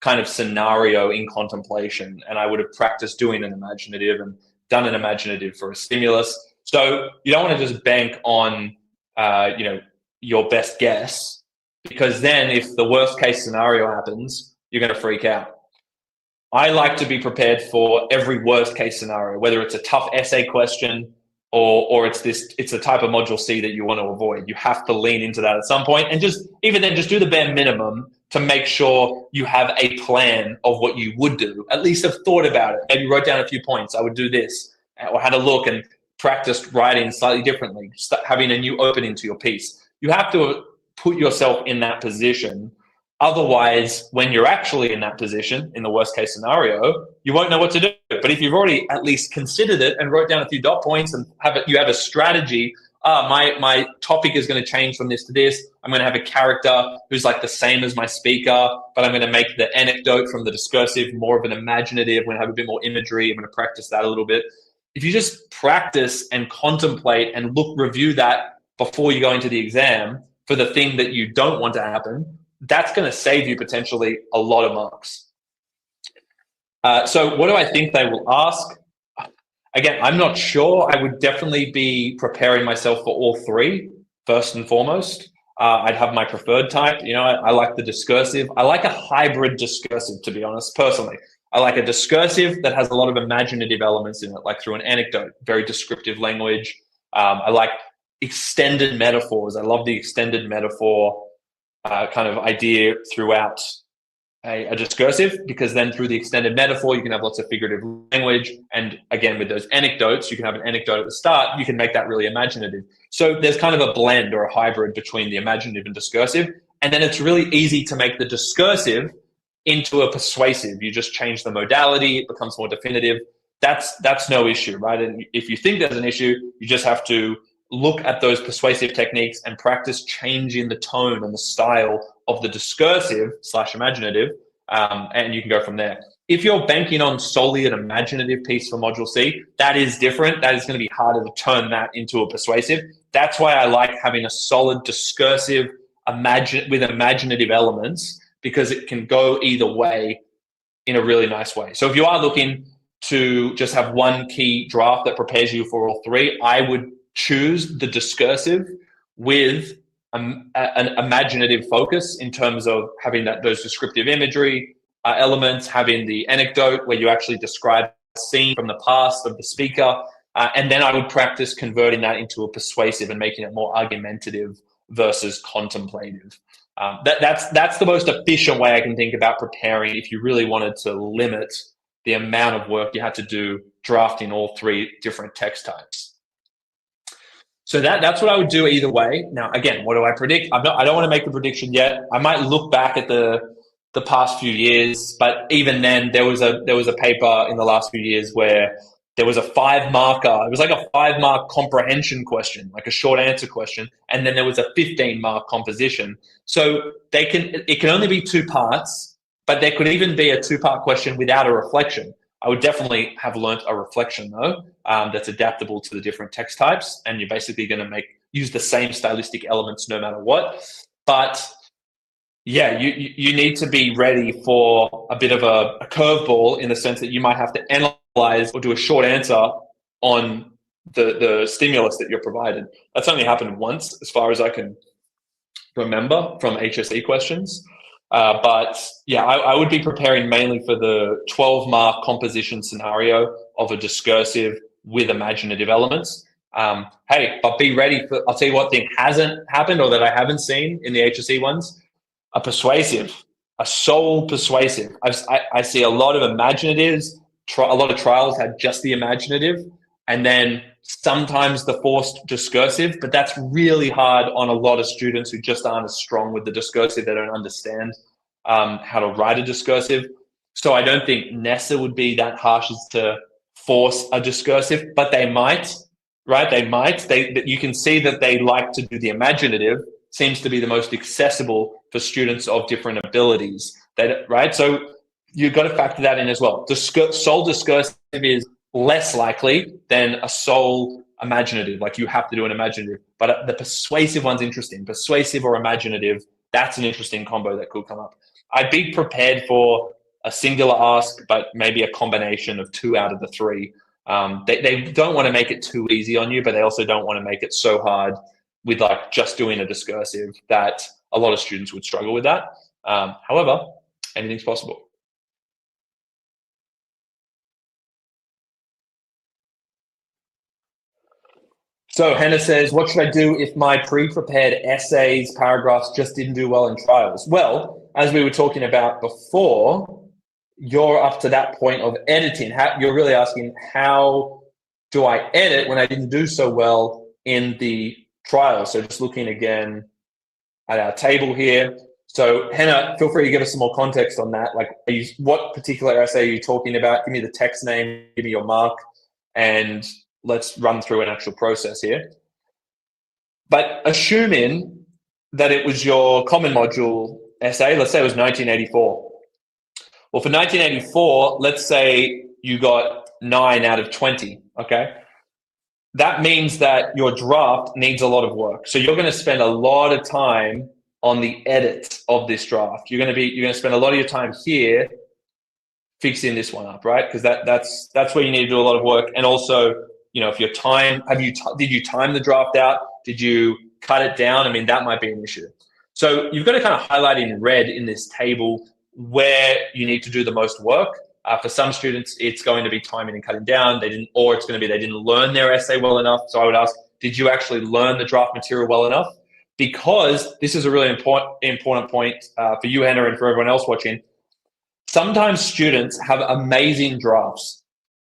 kind of scenario in contemplation, and I would have practiced doing an imaginative and done an imaginative for a stimulus. So you don't want to just bank on your best guess, because then if the worst case scenario happens, you're going to freak out. I like to be prepared for every worst case scenario, whether it's a tough essay question or it's a type of module C that you want to avoid. You have to lean into that at some point, and just do the bare minimum to make sure you have a plan of what you would do. At least have thought about it. Maybe wrote down a few points. I would do this, or had a look and practiced writing slightly differently, having a new opening to your piece. You have to put yourself in that position. Otherwise, when you're actually in that position, in the worst case scenario, you won't know what to do. But if you've already at least considered it and wrote down a few dot points and you have a strategy, my topic is going to change from this to this. I'm going to have a character who's like the same as my speaker, but I'm going to make the anecdote from the discursive more of an imaginative. I'm going to have a bit more imagery. I'm going to practice that a little bit. If you just practice and contemplate and review that before you go into the exam for the thing that you don't want to happen, that's going to save you potentially a lot of marks. So what do I think they will ask? Again, I'm not sure. I would definitely be preparing myself for all three, first and foremost. I'd have my preferred type. I like the discursive. I like a hybrid discursive, to be honest, personally. I like a discursive that has a lot of imaginative elements in it, like through an anecdote, very descriptive language. I like extended metaphors. I love the extended metaphor kind of idea throughout a discursive, because then through the extended metaphor, you can have lots of figurative language. And again, with those anecdotes, you can have an anecdote at the start, you can make that really imaginative. So there's kind of a blend or a hybrid between the imaginative and discursive. And then it's really easy to make the discursive into a persuasive. You just change the modality, it becomes more definitive. That's no issue, right? And if you think there's an issue, you just have to look at those persuasive techniques and practice changing the tone and the style of the discursive / imaginative, and you can go from there. If you're banking on solely an imaginative piece for Module C, that is different. That is going to be harder to turn that into a persuasive. That's why I like having a solid discursive with imaginative elements, because it can go either way in a really nice way. So if you are looking to just have one key draft that prepares you for all three, I would choose the discursive with an imaginative focus in terms of having those descriptive imagery elements, having the anecdote where you actually describe a scene from the past of the speaker, and then I would practice converting that into a persuasive and making it more argumentative versus contemplative. That's the most efficient way I can think about preparing if you really wanted to limit the amount of work you had to do drafting all three different text types. So that's what I would do either way. Now, again, what do I predict? I don't want to make a prediction yet. I might look back at the past few years, but even then, there was a paper in the last few years where there was a 5-marker. It was like a 5-mark comprehension question, like a short answer question, and then there was a 15-mark composition. So it can only be 2 parts, but there could even be a 2-part question without a reflection. I would definitely have learnt a reflection though, that's adaptable to the different text types, and you're basically going to use the same stylistic elements no matter what. But yeah, you need to be ready for a bit of a curveball, in the sense that you might have to analyze or do a short answer on the stimulus that you're provided. That's only happened once, as far as I can remember, from HSE questions. But yeah, I would be preparing mainly for the 12-mark composition scenario of a discursive with imaginative elements. Hey, but be ready for, I'll tell you what thing hasn't happened, or that I haven't seen in the HSE ones: a persuasive, a sole persuasive. I see a lot of imaginatives. A lot of trials had just the imaginative, and then sometimes the forced discursive, but that's really hard on a lot of students who just aren't as strong with the discursive. They don't understand how to write a discursive. So I don't think NESA would be that harsh as to force a discursive, but they might, right? They might. You can see that they like to do the imaginative. Seems to be the most accessible for students of different abilities, right? So you've got to factor that in as well. Sole discursive is less likely than a sole imaginative. Like, you have to do an imaginative, but the persuasive one's interesting. Persuasive or imaginative, that's an interesting combo that could come up. I'd be prepared for a singular ask, but maybe a combination of 2 out of the 3. They don't want to make it too easy on you, but they also don't want to make it so hard with like just doing a discursive that a lot of students would struggle with that. However, anything's possible. So Hannah says, what should I do if my pre-prepared essays, paragraphs just didn't do well in trials? Well, as we were talking about before, you're up to that point of editing. You're really asking, how do I edit when I didn't do so well in the trial? So just looking again at our table here. So Hannah, feel free to give us some more context on that. Like, what particular essay are you talking about? Give me the text name, give me your mark, and let's run through an actual process here. But assuming that it was your common module essay, let's say it was 1984. Well, for 1984, let's say you got 9 out of 20, okay? That means that your draft needs a lot of work. So you're going to spend a lot of time on the edit of this draft. You're going to spend a lot of your time here fixing this one up, right? Because that's where you need to do a lot of work. And also, if your time, did you time the draft out? Did you cut it down? I mean, that might be an issue. So you've got to kind of highlight in red in this table where you need to do the most work. For some students, it's going to be timing and cutting down. Or it's going to be they didn't learn their essay well enough. So I would ask, did you actually learn the draft material well enough? Because this is a really important point for you, Hannah, and for everyone else watching. Sometimes students have amazing drafts,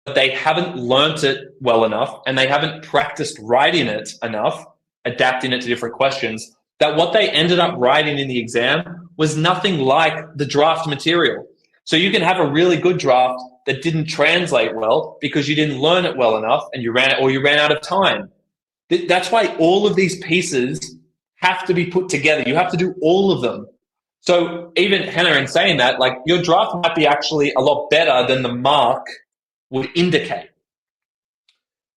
but they haven't learnt it well enough and they haven't practiced writing it enough, adapting it to different questions, that what they ended up writing in the exam was nothing like the draft material. So you can have a really good draft that didn't translate well because you didn't learn it well enough and you ran out of time. That's why all of these pieces have to be put together. You have to do all of them. So even Hannah, in saying that, like, your draft might be actually a lot better than the mark would indicate.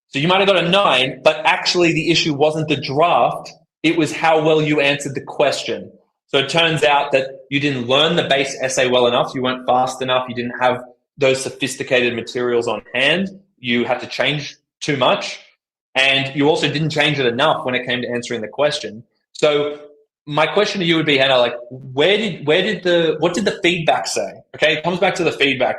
So you might have got a 9, but actually the issue wasn't the draft. It was how well you answered the question. So it turns out that you didn't learn the base essay well enough. You weren't fast enough. You didn't have those sophisticated materials on hand. You had to change too much. And you also didn't change it enough when it came to answering the question. So my question to you would be, Hannah, like, what did the feedback say? Okay, it comes back to the feedback.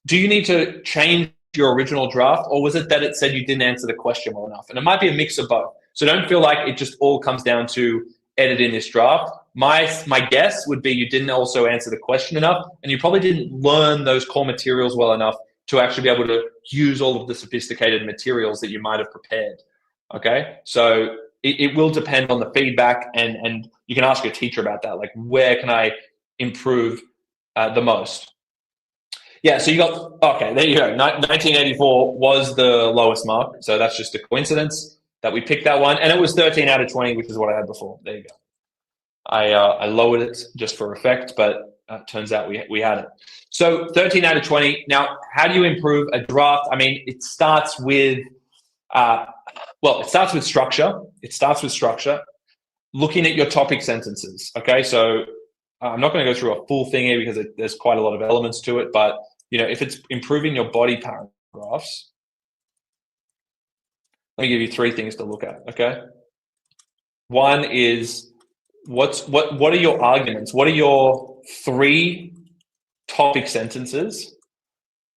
Do you need to change your original draft, or was it that it said you didn't answer the question well enough? And it might be a mix of both. So don't feel like it just all comes down to editing this draft. My guess would be you didn't also answer the question enough, and you probably didn't learn those core materials well enough to actually be able to use all of the sophisticated materials that you might have prepared. Okay, so it will depend on the feedback, and you can ask your teacher about that. Like, where can I improve the most? Yeah, so you got, okay, there you go. 1984 was the lowest mark. So that's just a coincidence that we picked that one. And it was 13 out of 20, which is what I had before. There you go. I lowered it just for effect, but turns out we had it. So 13 out of 20. Now, how do you improve a draft? I mean, it starts with, it starts with structure. It starts with structure. Looking at your topic sentences, okay? So I'm not going to go through a full thing here because there's quite a lot of elements to it, but if it's improving your body paragraphs, let me give you 3 things to look at, okay? One is what are your arguments? What are your 3 topic sentences,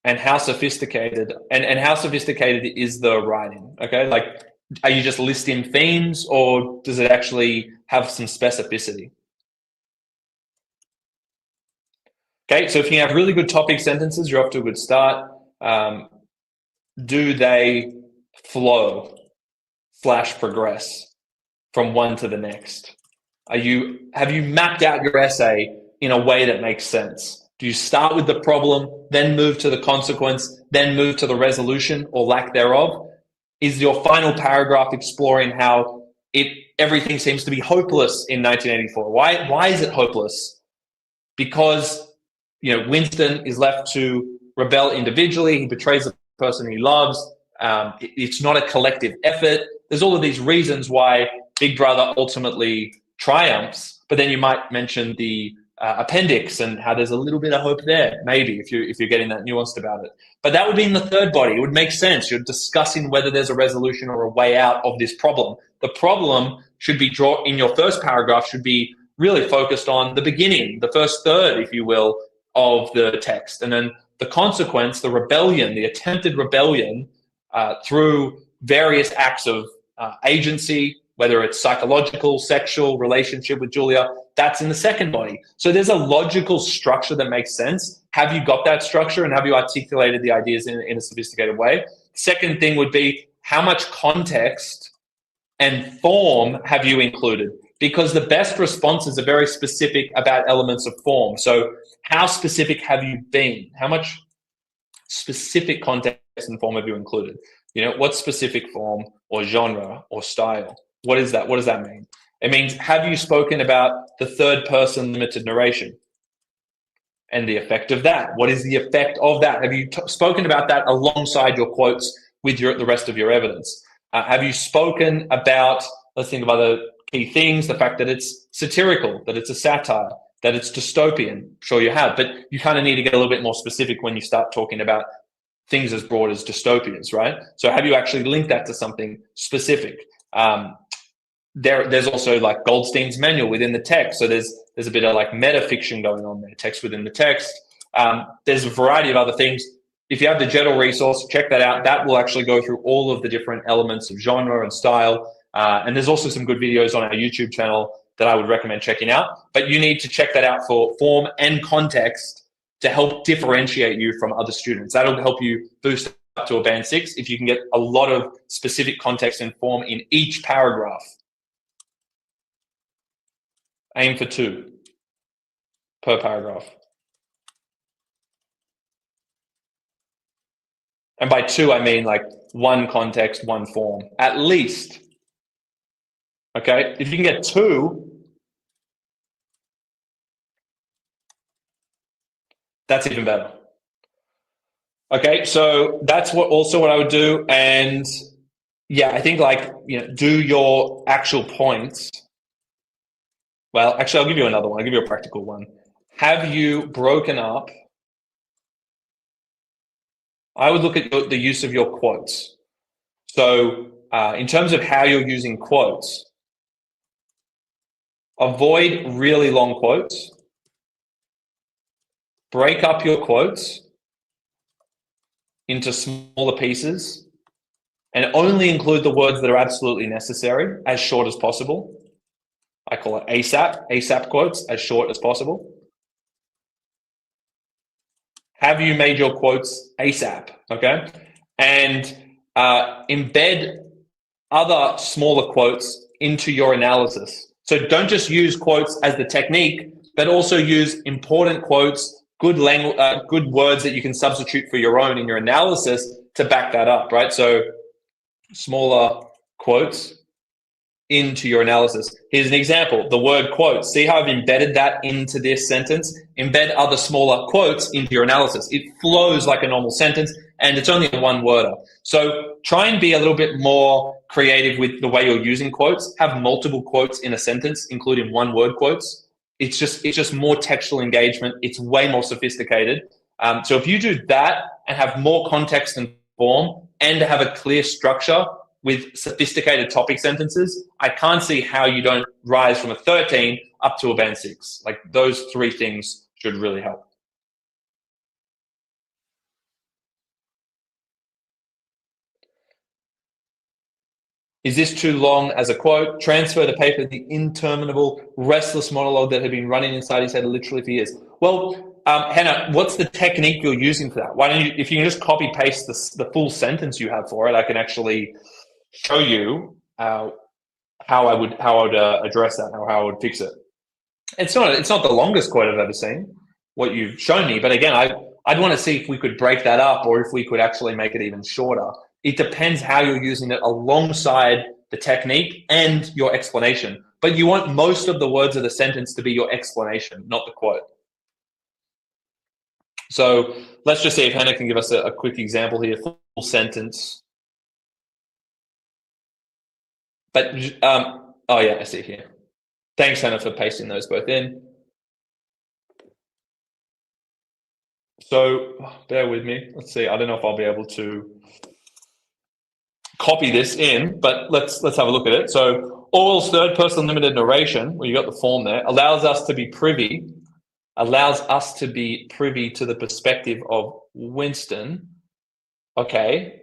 and how sophisticated and how sophisticated is the writing? Okay, like, are you just listing themes, or does it actually have some specificity? Okay, so if you have really good topic sentences, you're off to a good start. Do they flow / progress from one to the next? Have you mapped out your essay in a way that makes sense? Do you start with the problem, then move to the consequence, then move to the resolution or lack thereof? Is your final paragraph exploring how everything seems to be hopeless in 1984? Why is it hopeless? Because Winston is left to rebel individually. He betrays the person he loves. It's not a collective effort. There's all of these reasons why Big Brother ultimately triumphs, but then you might mention the appendix and how there's a little bit of hope there, maybe, if you're getting that nuanced about it. But that would be in the third body. It would make sense. You're discussing whether there's a resolution or a way out of this problem. The problem should be in your first paragraph should be really focused on the beginning, the first third, if you will, of the text. And then the consequence, the rebellion, the attempted rebellion through various acts of agency, whether it's psychological, sexual, relationship with Julia, that's in the second body. So there's a logical structure that makes sense. Have you got that structure, and have you articulated the ideas in a sophisticated way? Second thing would be, how much context and form have you included? Because the best responses are very specific about elements of form. So how specific have you been? How much specific context and form have you included? What specific form or genre or style? What is that? What does that mean? It means, have you spoken about the third person limited narration and the effect of that? What is the effect of that? Have you spoken about that alongside your quotes with the rest of your evidence? Have you spoken about, let's think of other key things, the fact that it's satirical, that it's a satire, that it's dystopian. Sure, you have, but you kind of need to get a little bit more specific when you start talking about things as broad as dystopias, right? So have you actually linked that to something specific? There's also like Goldstein's manual within the text. So there's a bit of like meta fiction going on there, text within the text. There's a variety of other things. If you have the JeddAI resource, check that out. That will actually go through all of the different elements of genre and style. And there's also some good videos on our YouTube channel that I would recommend checking out. But you need to check that out for form and context to help differentiate you from other students. That'll help you boost up to a band 6 if you can get a lot of specific context and form in each paragraph. Aim for 2 per paragraph. And by 2, I mean like 1 context, 1 form, at least. Okay, if you can get 2, that's even better. Okay, so that's what I would do. And yeah, I think like, do your actual points. Well, actually, I'll give you another one. I'll give you a practical one. Have you broken up? I would look at the use of your quotes. So in terms of how you're using quotes, avoid really long quotes. Break up your quotes into smaller pieces and only include the words that are absolutely necessary, as short as possible. I call it ASAP quotes, as short as possible. Have you made your quotes ASAP, okay? And embed other smaller quotes into your analysis. So don't just use quotes as the technique, but also use important quotes, good words that you can substitute for your own in your analysis to back that up, right? So smaller quotes into your analysis. Here's an example, the word quote. See how I've embedded that into this sentence? Embed other smaller quotes into your analysis. It flows like a normal sentence and it's only a one-worder. So try and be a little bit more creative with the way you're using quotes. Have multiple quotes in a sentence, including one-word quotes. It's just more textual engagement. It's way more sophisticated. So if you do that and have more context and form and have a clear structure with sophisticated topic sentences, I can't see how you don't rise from a 13 up to a band 6. Like those 3 things should really help. Is this too long as a quote? Transfer the paper, the interminable, restless monologue that had been running inside his head literally for years. Well, Hannah, what's the technique you're using for that? Why don't you, if you can just copy paste the full sentence you have for it, I can actually show you how I would address that, how I would fix it. It's not the longest quote I've ever seen, what you've shown me, but again, I'd want to see if we could break that up or if we could actually make it even shorter. It depends how you're using it alongside the technique and your explanation. But you want most of the words of the sentence to be your explanation, not the quote. So let's just see if Hannah can give us a quick example here, full sentence. But, oh yeah, I see here. Thanks, Hannah, for pasting those both in. So bear with me. Let's see. I don't know if I'll be able to copy this in, but let's have a look at it. So Orwell's third person limited narration, where you got the form there, allows us to be privy to the perspective of Winston, okay,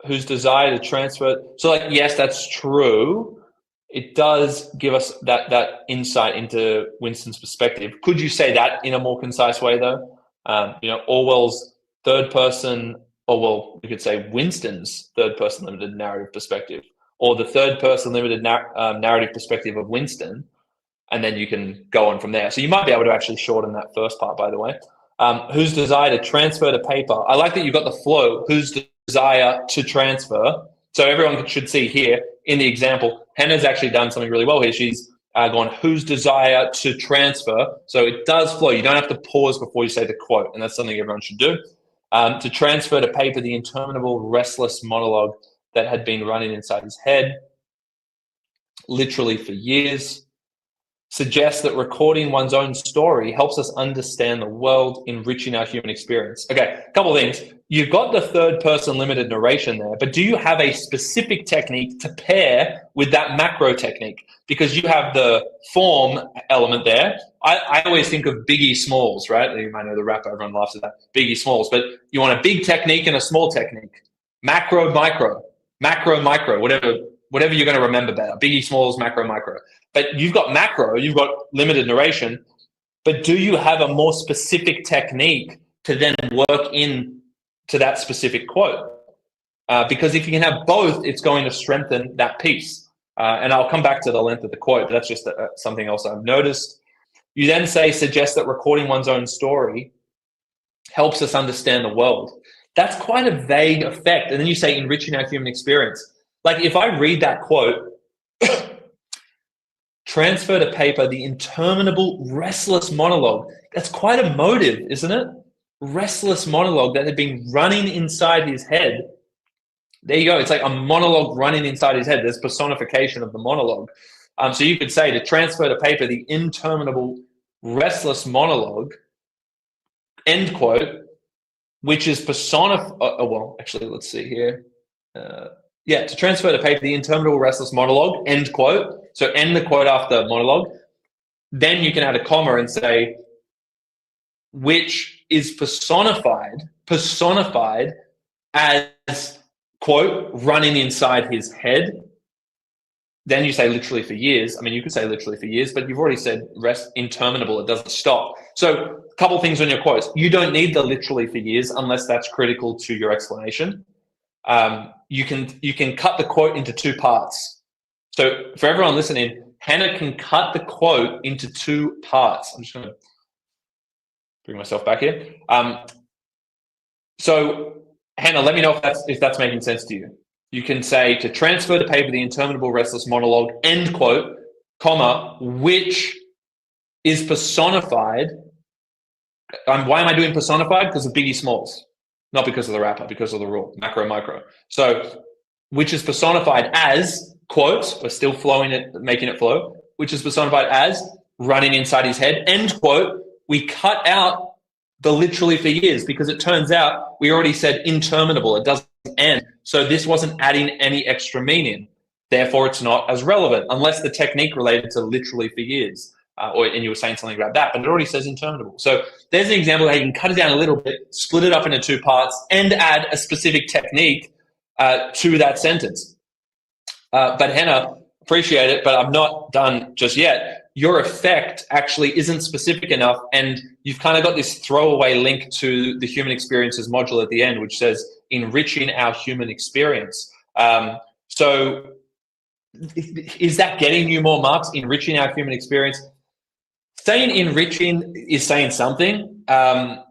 whose desire to transfer. So like, yes, that's true. It does give us that insight into Winston's perspective. Could you say that in a more concise way though? Orwell's third person, or well, you could say Winston's third person limited narrative perspective, or the third person limited narrative perspective of Winston, and then you can go on from there. So you might be able to actually shorten that first part, by the way. Whose desire to transfer the paper. I like that you've got the flow, whose desire to transfer. So everyone should see here in the example, Hannah's actually done something really well here. She's gone, whose desire to transfer. So it does flow. You don't have to pause before you say the quote, and that's something everyone should do. To transfer to paper the interminable, restless monologue that had been running inside his head. literally for years. Suggests that recording one's own story helps us understand the world, enriching our human experience. Okay, a couple of things. You've got the third person limited narration there, but do you have a specific technique to pair with that macro technique? Because you have the form element there. I always think of Biggie Smalls, right? You might know the rapper, everyone laughs at that. Biggie Smalls, but you want a big technique and a small technique. Macro, micro, macro, micro, whatever you're going to remember better. Biggie Smalls, macro, micro. But you've got macro, you've got limited narration, but do you have a more specific technique to then work in to that specific quote? Because if you can have both, it's going to strengthen that piece. And I'll come back to the length of the quote, but that's just something else I've noticed. You then suggest that recording one's own story helps us understand the world. That's quite a vague effect. And then you say enriching our human experience. Like if I read that quote, transfer to paper the interminable, restless monologue. That's quite emotive, isn't it? Restless monologue that had been running inside his head. There you go. It's like a monologue running inside his head. There's personification of the monologue. So you could say to transfer to paper the interminable, restless monologue, end quote, which is personified. Well, actually, let's see here. To transfer to paper the interminable, restless monologue, end quote. So end the quote after monologue. Then you can add a comma and say, which is personified as, quote, running inside his head. Then you say literally for years. I mean, you could say literally for years, but you've already said interminable. It doesn't stop. So a couple things on your quotes. You don't need the literally for years unless that's critical to your explanation. You can cut the quote into two parts. So for everyone listening, Hannah can cut the quote into two parts. I'm just going to bring myself back here. So Hannah, let me know if that's making sense to you. You can say to transfer to paper the interminable, restless monologue, end quote, comma, which is personified. Why am I doing personified? Because of Biggie Smalls, not because of the rapper, because of the rule, macro, micro. So which is personified as, quote, we're still flowing it, making it flow, which is personified as running inside his head, end quote. We cut out the literally for years because it turns out we already said interminable. It doesn't end. So this wasn't adding any extra meaning. Therefore, it's not as relevant unless the technique related to literally for years. And you were saying something about that, but it already says interminable. So there's an example how you can cut it down a little bit, split it up into two parts, and add a specific technique to that sentence. But Hannah, appreciate it, but I'm not done just yet. Your effect actually isn't specific enough, and you've kind of got this throwaway link to the human experiences module at the end, which says enriching our human experience. So is that getting you more marks, enriching our human experience? Saying enriching is saying something, but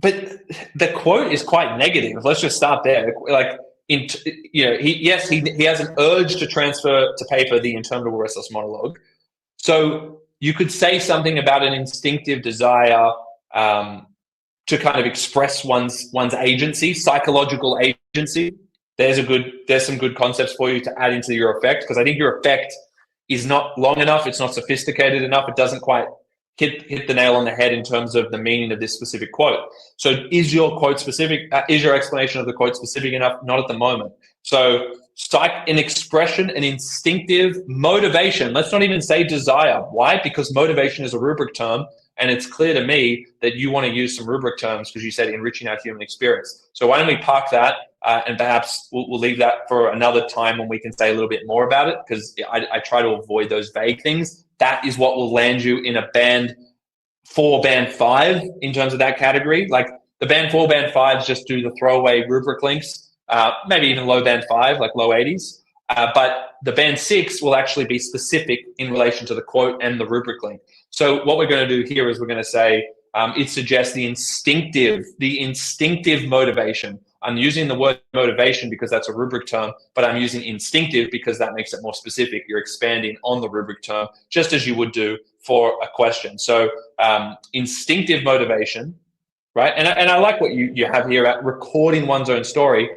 the quote is quite negative. Let's just start there. Like, he has an urge to transfer to paper the interminable, restless monologue. So you could say something about an instinctive desire to kind of express one's agency, psychological agency. There's some good concepts for you to add into your effect, because I think your effect is not long enough. It's not sophisticated enough. It doesn't quite hit the nail on the head in terms of the meaning of this specific quote. So is your quote specific? Is your explanation of the quote specific enough? Not at the moment. So an expression, an instinctive motivation. Let's not even say desire. Why? Because motivation is a rubric term, and it's clear to me that you want to use some rubric terms because you said enriching our human experience. So why don't we park that and perhaps we'll leave that for another time when we can say a little bit more about it, because I try to avoid those vague things. That is what will land you in a band 4, band 5 in terms of that category. Like the band 4, band 5s just do the throwaway rubric links, maybe even low band 5, like low 80s. But the band 6 will actually be specific in relation to the quote and the rubric link. So what we're going to do here is we're going to say it suggests the instinctive motivation. I'm using the word motivation because that's a rubric term, but I'm using instinctive because that makes it more specific. You're expanding on the rubric term, just as you would do for a question. So instinctive motivation, right? And I like what you have here at recording one's own story.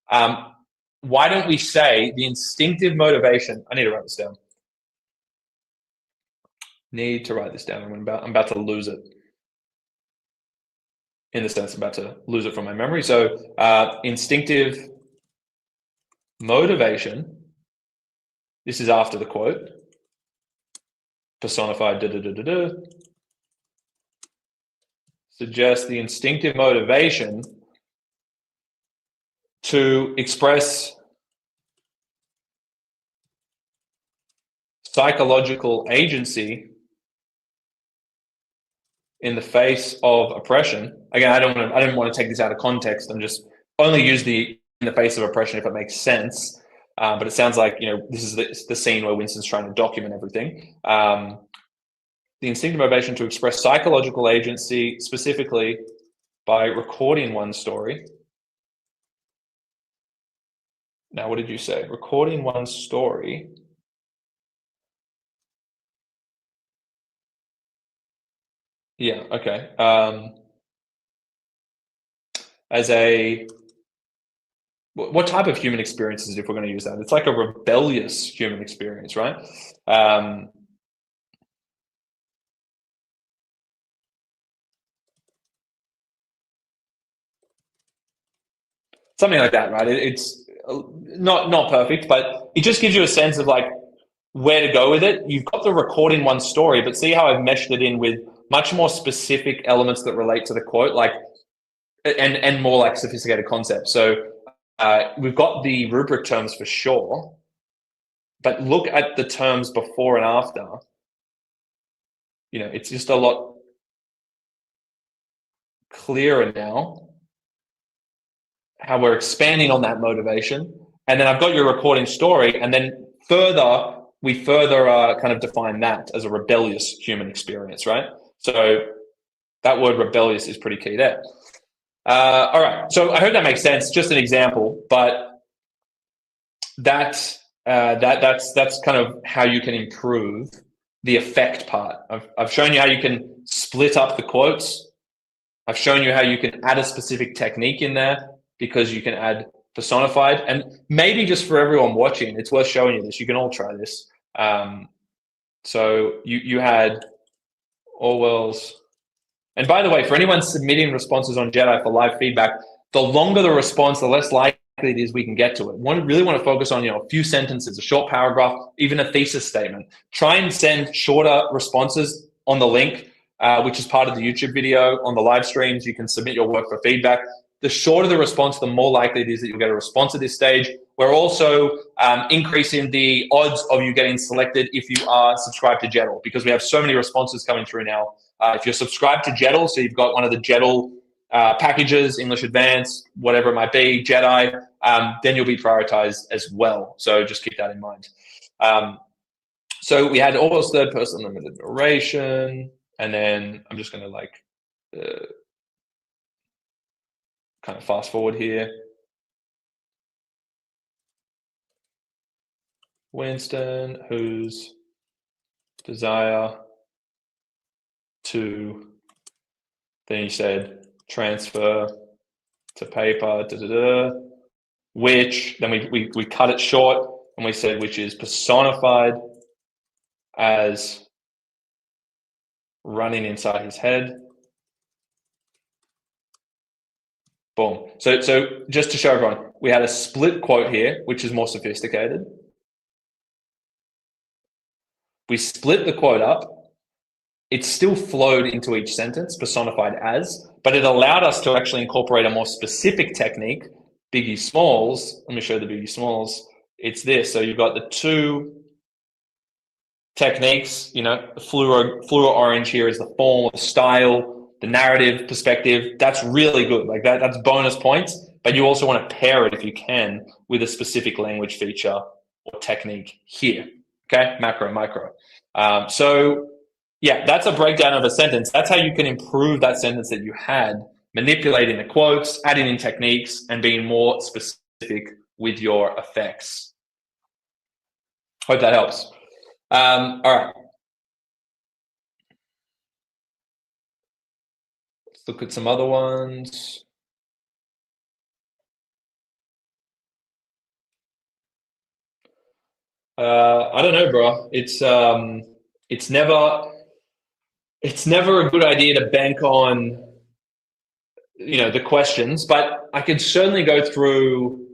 Why don't we say the instinctive motivation? I need to write this down. need to write this down. I'm about to lose it. In the sense, I'm about to lose it from my memory. So instinctive motivation. This is after the quote. Personified. Suggests the instinctive motivation to express psychological agency in the face of oppression. Again, I don't want to take this out of context. I'm just only use the in the face of oppression if it makes sense. But it sounds like, you know, this is the scene where Winston's trying to document everything. The instinctive motivation to express psychological agency, specifically by recording one's story. Now, what did you say? Recording one's story. Yeah, okay. As a, what type of human experience is it if we're going to use that? It's like a rebellious human experience, right? Something like that, right? It's not perfect, but it just gives you a sense of like where to go with it. You've got the recording one story, but see how I've meshed it in with much more specific elements that relate to the quote, like and more like sophisticated concepts. So we've got the rubric terms for sure, but look at the terms before and after. You know, it's just a lot clearer now how we're expanding on that motivation. And then I've got your recording story, and then we further kind of define that as a rebellious human experience, right? So that word rebellious is pretty key there. All right, so I hope that makes sense. Just an example, but that's kind of how you can improve the effect part. I've shown you how you can split up the quotes. I've shown you how you can add a specific technique in there, because you can add personified. And maybe just for everyone watching, it's worth showing you this. You can all try this. So you had Orwell's. And by the way, for anyone submitting responses on JeddAI for live feedback, the longer the response, the less likely it is we can get to it. Really want to focus on, you know, a few sentences, a short paragraph, even a thesis statement. Try and send shorter responses on the link, which is part of the YouTube video. On the live streams, you can submit your work for feedback. The shorter the response, the more likely it is that you'll get a response at this stage. We're also increasing the odds of you getting selected if you are subscribed to JeddAI, because we have so many responses coming through now. If you're subscribed to JeddAI, so you've got one of the JeddAI packages, English Advanced, whatever it might be, JeddAI, then you'll be prioritized as well. So just keep that in mind. So we had Orwell's third person limited narration, and then I'm just going to like kind of fast forward here. Winston, whose desire to, then you said transfer to paper, which, then we cut it short and we said which is personified as running inside his head. Boom. So just to show everyone, we had a split quote here, which is more sophisticated. We split the quote up. It still flowed into each sentence, personified as, but it allowed us to actually incorporate a more specific technique, biggie smalls. Let me show the biggie smalls. It's this. So you've got the two techniques, you know, the fluoro orange here is the form, the style, the narrative perspective. That's really good. Like that's bonus points, but you also want to pair it if you can with a specific language feature or technique here. Okay, macro, micro. So yeah, that's a breakdown of a sentence. That's how you can improve that sentence that you had, manipulating the quotes, adding in techniques, and being more specific with your effects. Hope that helps. All right. Let's look at some other ones. I don't know, bro. It's never, it's never a good idea to bank on, the questions, but I could certainly go through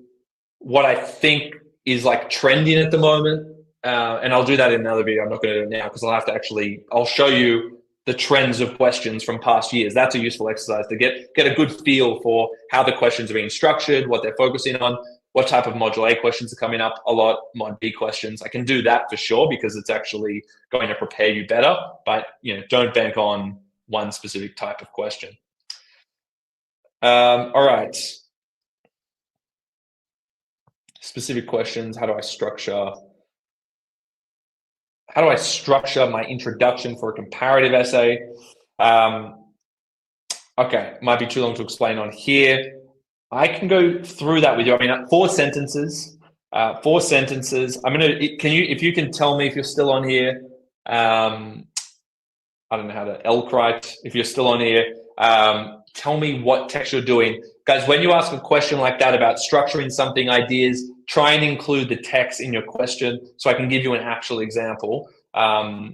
what I think is like trending at the moment. And I'll do that in another video. I'm not going to do it now because I'll show you the trends of questions from past years. That's a useful exercise to get a good feel for how the questions are being structured, what they're focusing on, what type of Module A questions are coming up a lot, Mod B questions. I can do that for sure because it's actually going to prepare you better, but don't bank on one specific type of question. All right. Specific questions. How do I structure my introduction for a comparative essay? Okay, might be too long to explain on here. I can go through that with you. I mean, 4 sentences. 4 sentences. If you can tell me if you're still on here. I don't know how to Elcrite. If you're still on here, tell me what text you're doing. Guys, when you ask a question like that about structuring something, ideas, try and include the text in your question so I can give you an actual example. There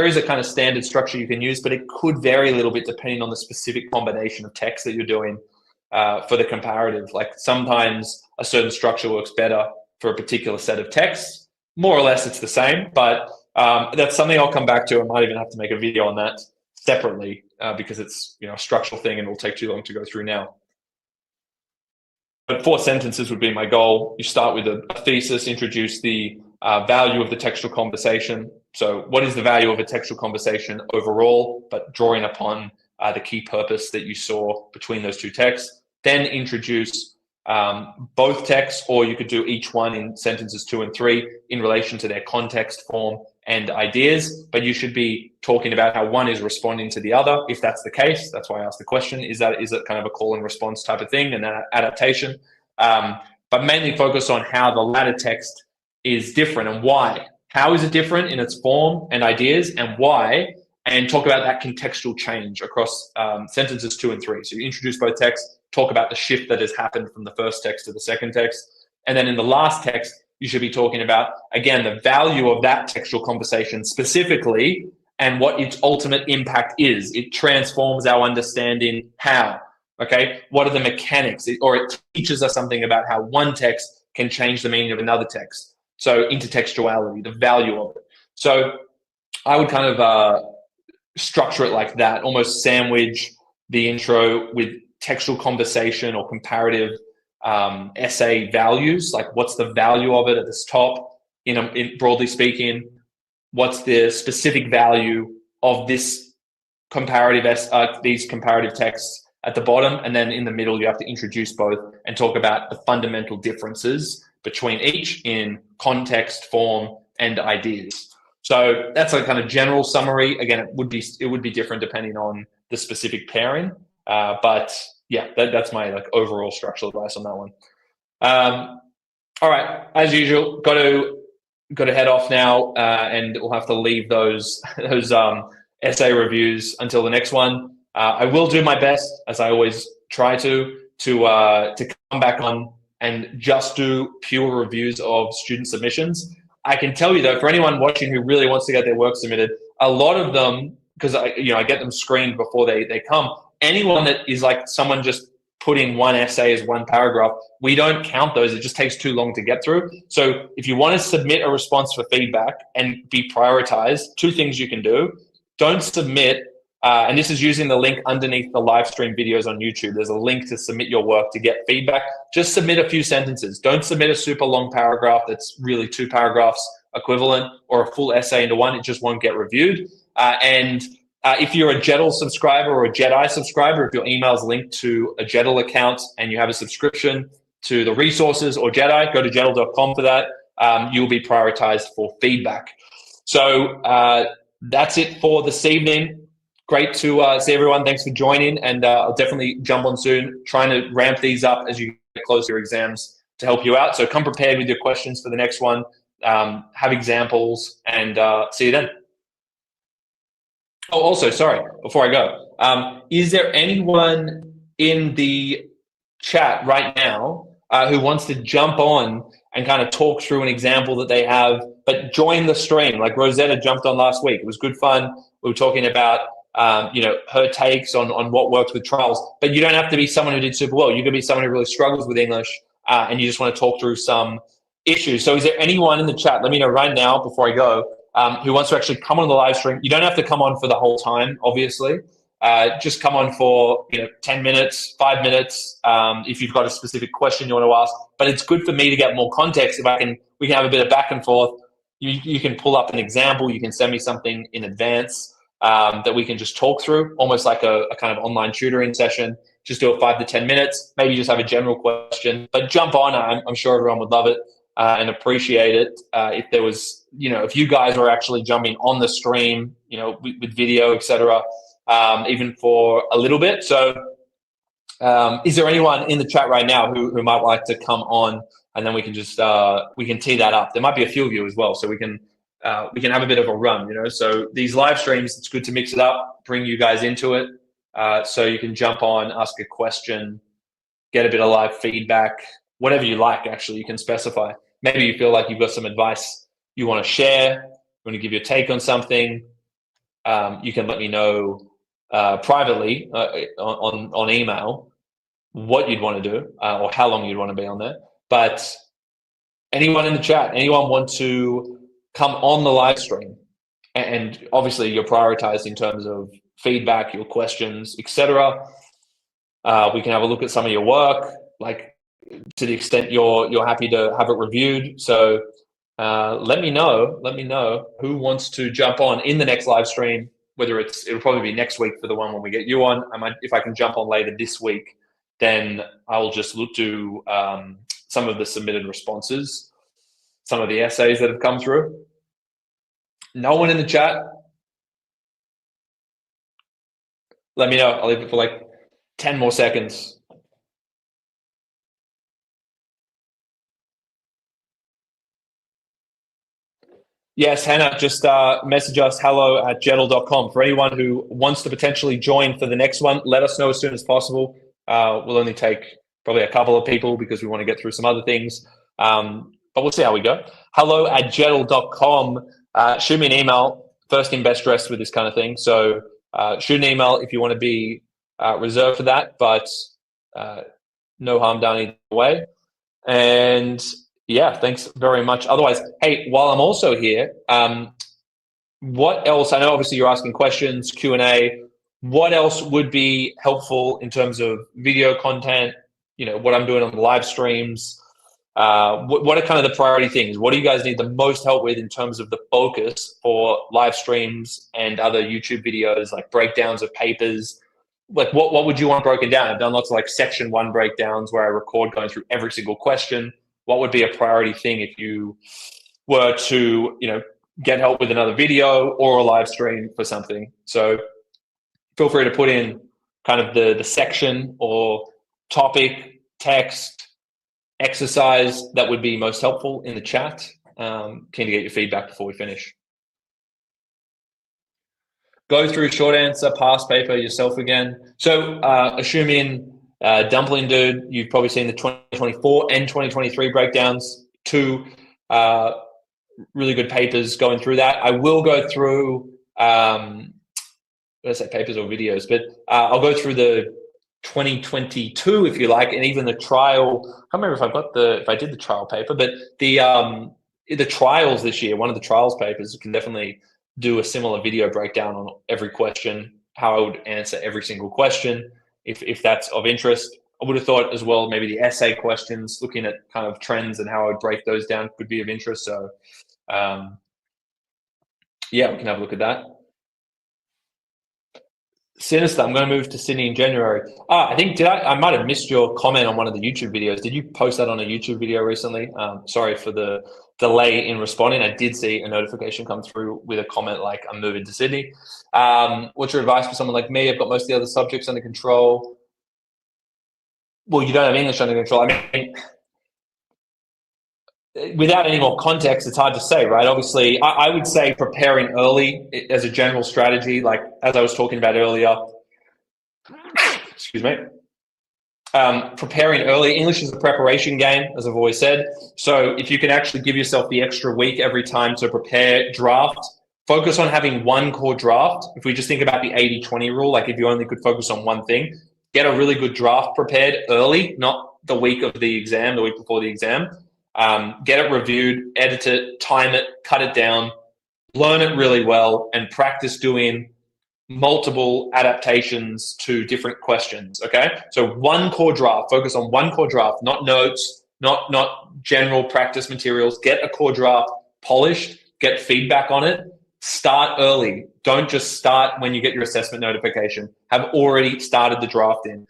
is a kind of standard structure you can use, but it could vary a little bit depending on the specific combination of text that you're doing for the comparative. Like sometimes a certain structure works better for a particular set of texts. More or less it's the same, but that's something I'll come back to. I might even have to make a video on that separately because it's a structural thing and it will take too long to go through now. But 4 sentences would be my goal. You start with a thesis, introduce the value of the textual conversation. So what is the value of a textual conversation overall, but drawing upon the key purpose that you saw between those 2 texts. Then introduce both texts, or you could do each one in sentences 2 and 3 in relation to their context, form, and ideas. But you should be talking about how one is responding to the other. If that's the case, that's why I asked the question, is it kind of a call and response type of thing, and adaptation? But mainly focus on how the latter text is different and why. How is it different in its form and ideas, and why? And talk about that contextual change across sentences 2 and 3. So you introduce both texts, talk about the shift that has happened from the first text to the second text. And then in the last text, you should be talking about, again, the value of that textual conversation specifically and what its ultimate impact is. It transforms our understanding how, okay? What are the mechanics? Or it teaches us something about how one text can change the meaning of another text. So intertextuality, the value of it. So I would kind of structure it like that, almost sandwich the intro with textual conversation or comparative essay values, like what's the value of it at this top, in broadly speaking, what's the specific value of this these comparative texts at the bottom, and then in the middle you have to introduce both and talk about the fundamental differences between each in context, form, and ideas. So that's a kind of general summary. Again, it would be different depending on the specific pairing, but yeah, that's my overall structural advice on that one. All right, as usual, got to head off now, and we'll have to leave those essay reviews until the next one. I will do my best, as I always try to come back on and just do pure reviews of student submissions. I can tell you though, for anyone watching who really wants to get their work submitted, a lot of them, because I get them screened before they come. Anyone that is like someone just put in one essay as one paragraph, we don't count those. It just takes too long to get through. So if you want to submit a response for feedback and be prioritized, 2 things you can do. Don't submit, and this is using the link underneath the live stream videos on YouTube. There's a link to submit your work to get feedback. Just submit a few sentences. Don't submit a super long paragraph that's really 2 paragraphs equivalent or a full essay into one. It just won't get reviewed. If you're a JeddAI subscriber or a JeddAI subscriber, if your email is linked to a JeddAI account and you have a subscription to the resources or JeddAI, go to jeddai.com for that. You'll be prioritized for feedback. So that's it for this evening. Great to see everyone. Thanks for joining, and I'll definitely jump on soon, trying to ramp these up as you get close to your exams to help you out. So come prepared with your questions for the next one. Have examples, and see you then. Oh, also, sorry, before I go, is there anyone in the chat right now who wants to jump on and kind of talk through an example that they have, but join the stream. Like Rosetta jumped on last week. It was good fun. We were talking about, her takes on what works with trials, but you don't have to be someone who did super well. You could be someone who really struggles with English, and you just want to talk through some issues. So is there anyone in the chat, let me know right now before I go, who wants to actually come on the live stream? You don't have to come on for the whole time, obviously. Just come on for 10 minutes, 5 minutes, if you've got a specific question you want to ask. But it's good for me to get more context. If we can have a bit of back and forth. You can pull up an example. You can send me something in advance that we can just talk through, almost like a kind of online tutoring session. Just do it 5 to 10 minutes. Maybe just have a general question, but jump on. I'm sure everyone would love it and appreciate it. If there was, if you guys were actually jumping on the stream, with video, etc. Even for a little bit. So is there anyone in the chat right now who might like to come on, and then we can just we can tee that up? There might be a few of you as well, so we can have a bit of a run. So these live streams, it's good to mix it up, bring you guys into it, so you can jump on, ask a question, get a bit of live feedback, whatever you like. Actually, you can specify. Maybe you feel like you've got some advice you want to share, you want to give your take on something. You can let me know privately on email what you'd want to do or how long you'd want to be on there. But anyone in the chat, anyone want to come on the live stream, and obviously you're prioritized in terms of feedback, your questions, etc. We can have a look at some of your work, like to the extent you're happy to have it reviewed. So let me know who wants to jump on in the next live stream. Whether it'll probably be next week for the one when we get you on. If I can jump on later this week, then I'll just look to some of the submitted responses, some of the essays that have come through. No one in the chat? Let me know. I'll leave it for like 10 more seconds. Yes, Hannah, just message us hello@JeddAI.com. For anyone who wants to potentially join for the next one, let us know as soon as possible. We'll only take probably a couple of people because we want to get through some other things. But we'll see how we go. hello@JeddAI.com. Shoot me an email, first in, best dressed with this kind of thing. So shoot an email if you want to be reserved for that, but no harm done either way. And yeah, thanks very much. Otherwise, hey, while I'm also here, what else? I know obviously you're asking questions, Q&A. What else would be helpful in terms of video content? What I'm doing on the live streams. What are kind of the priority things? What do you guys need the most help with in terms of the focus for live streams and other YouTube videos, like breakdowns of papers? Like what would you want broken down? I've done lots of like section 1 breakdowns where I record going through every single question. What would be a priority thing if you were to, get help with another video or a live stream for something? So feel free to put in kind of the section or topic, text, exercise that would be most helpful in the chat. Keen to get your feedback before we finish. Go through short answer, past paper yourself again. So assuming Dumpling Dude, you've probably seen the 2024 and 2023 breakdowns, 2 really good papers going through that. I will go through, let's say papers or videos, but I'll go through the 2022 if you like, and even the trial. I can't remember if I did the trial paper, but the trials this year, one of the trials papers, can definitely do a similar video breakdown on every question, how I would answer every single question, if that's of interest. I would have thought as well, maybe the essay questions, looking at kind of trends and how I would break those down, could be of interest. So yeah, we can have a look at that. Sinister, I'm going to move to Sydney in January. I think, I might have missed your comment on one of the YouTube videos. Did you post that on a YouTube video recently? Sorry for the delay in responding. I did see a notification come through with a comment like, I'm moving to Sydney. What's your advice for someone like me? I've got most of the other subjects under control. Well, you don't have English under control. I mean, without any more context, it's hard to say, right? Obviously, I would say preparing early as a general strategy, like as I was talking about earlier, excuse me, Preparing early. English is a preparation game, as I've always said. So if you can actually give yourself the extra week every time to prepare draft, focus on having one core draft. If we just think about the 80-20 rule, like if you only could focus on one thing, get a really good draft prepared early, not the week of the exam, the week before the exam. Get it reviewed, edit it, time it, cut it down, learn it really well, and practice doing multiple adaptations to different questions. Okay, so one core draft. Focus on one core draft, not notes, not general practice materials. Get a core draft polished. Get feedback on it. Start early. Don't just start when you get your assessment notification. Have already started the draft in.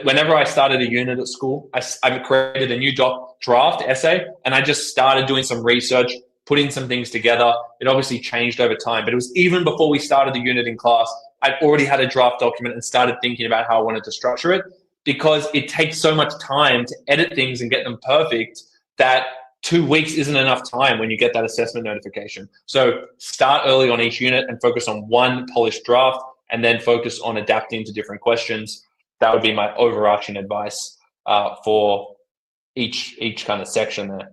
Whenever I started a unit at school, I created a new draft essay, and I just started doing some research, putting some things together. It obviously changed over time, but it was even before we started the unit in class, I'd already had a draft document and started thinking about how I wanted to structure it, because it takes so much time to edit things and get them perfect that 2 weeks isn't enough time when you get that assessment notification. So start early on each unit and focus on one polished draft, and then focus on adapting to different questions. That would be my overarching advice for each kind of section there.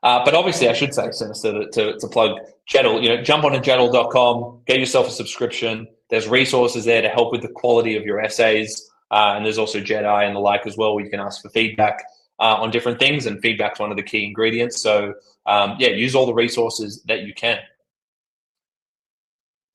But obviously, I should say, Sinister, to plug JeddAI, jump on to JeddAI.com, get yourself a subscription. There's resources there to help with the quality of your essays. And there's also JeddAI and the like as well, where you can ask for feedback on different things, and feedback's one of the key ingredients. So use all the resources that you can.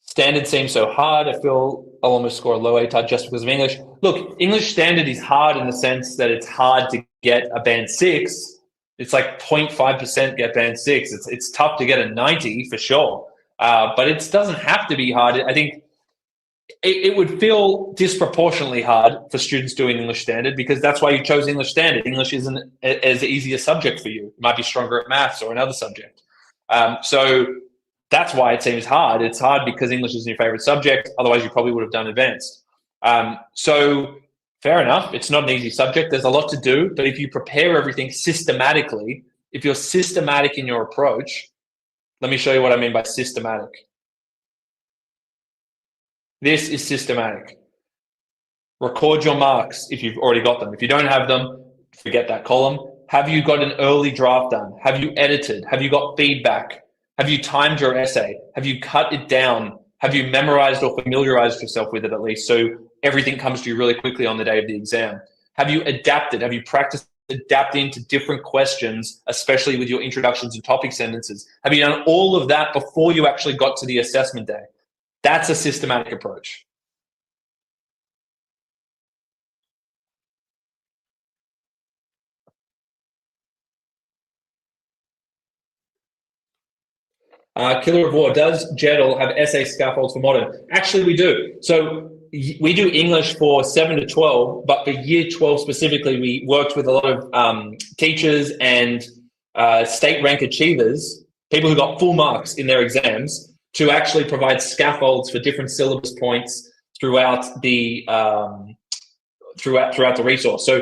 Standard seems so hard. I feel I'll almost score a low ATAR just because of English. Look, English standard is hard in the sense that it's hard to get a band 6. It's like 0.5% get band 6. It's tough to get a 90 for sure, but it doesn't have to be hard. I think it would feel disproportionately hard for students doing English standard, because that's why you chose English standard. English isn't as easy a subject for you. You might be stronger at maths or another subject. So that's why it seems hard. It's hard because English is your favorite subject. Otherwise, you probably would have done advanced. So fair enough. It's not an easy subject. There's a lot to do. But if you prepare everything systematically, if you're systematic in your approach, let me show you what I mean by systematic. This is systematic. Record your marks if you've already got them. If you don't have them, forget that column. Have you got an early draft done? Have you edited? Have you got feedback? Have you timed your essay? Have you cut it down? Have you memorized or familiarized yourself with it at least, so everything comes to you really quickly on the day of the exam? Have you adapted? Have you practiced adapting to different questions, especially with your introductions and topic sentences? Have you done all of that before you actually got to the assessment day? That's a systematic approach. Killer of War, does JeddAI have essay scaffolds for modern? Actually, we do. So we do English for 7 to 12, but for year 12 specifically, we worked with a lot of teachers and state rank achievers, people who got full marks in their exams, to actually provide scaffolds for different syllabus points throughout the throughout the resource. So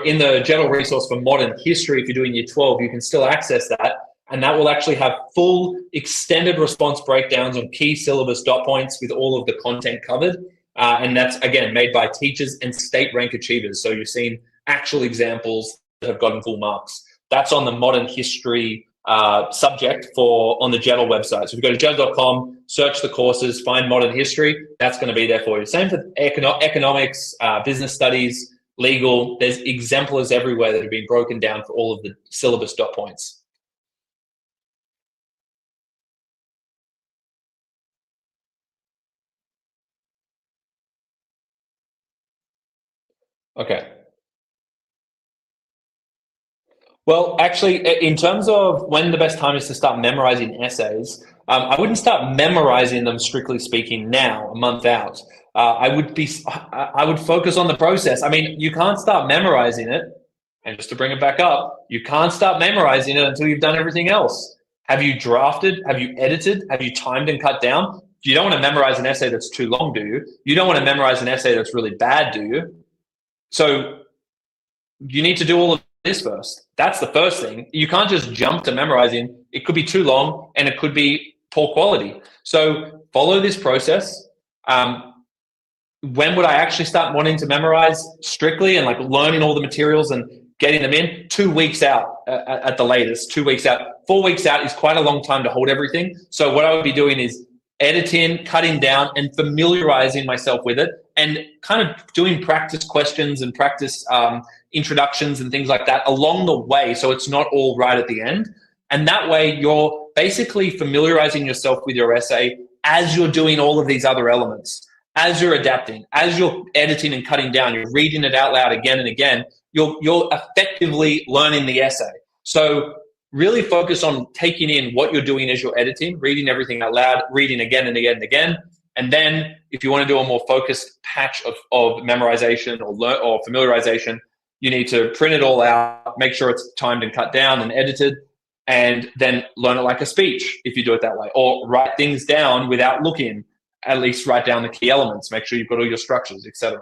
in the JeddAI resource for modern history, if you're doing year 12, you can still access that. And that will actually have full extended response breakdowns on key syllabus dot points with all of the content covered. And that's, again, made by teachers and state rank achievers. So you've seen actual examples that have gotten full marks. That's on the modern history subject on the JeddAI website. So if you go to JeddAI.com, search the courses, find modern history, that's going to be there for you. Same for economics, business studies, legal. There's exemplars everywhere that have been broken down for all of the syllabus dot points. Okay. Well, actually, in terms of when the best time is to start memorizing essays, I wouldn't start memorizing them, strictly speaking, now, a month out. I would focus on the process. I mean, you can't start memorizing it, and just to bring it back up, you can't start memorizing it until you've done everything else. Have you drafted? Have you edited? Have you timed and cut down? You don't want to memorize an essay that's too long, do you? You don't want to memorize an essay that's really bad, do you? So you need to do all of this first. That's the first thing. You can't just jump to memorizing. It could be too long and it could be poor quality. So follow this process. when would I actually start wanting to memorize strictly and like learning all the materials and getting them in? 2 weeks out at the latest, 2 weeks out. 4 weeks out is quite a long time to hold everything. So what I would be doing is editing, cutting down, and familiarizing myself with it, and kind of doing practice questions and practice introductions and things like that along the way, so it's not all right at the end. And that way you're basically familiarizing yourself with your essay as you're doing all of these other elements. As you're adapting, as you're editing and cutting down, you're reading it out loud again and again, you're effectively learning the essay. So really focus on taking in what you're doing as you're editing, reading everything out loud, reading again and again and again. And then if you want to do a more focused patch of memorization or familiarization, you need to print it all out, make sure it's timed and cut down and edited, and then learn it like a speech if you do it that way. Or write things down without looking, at least write down the key elements, make sure you've got all your structures, etc.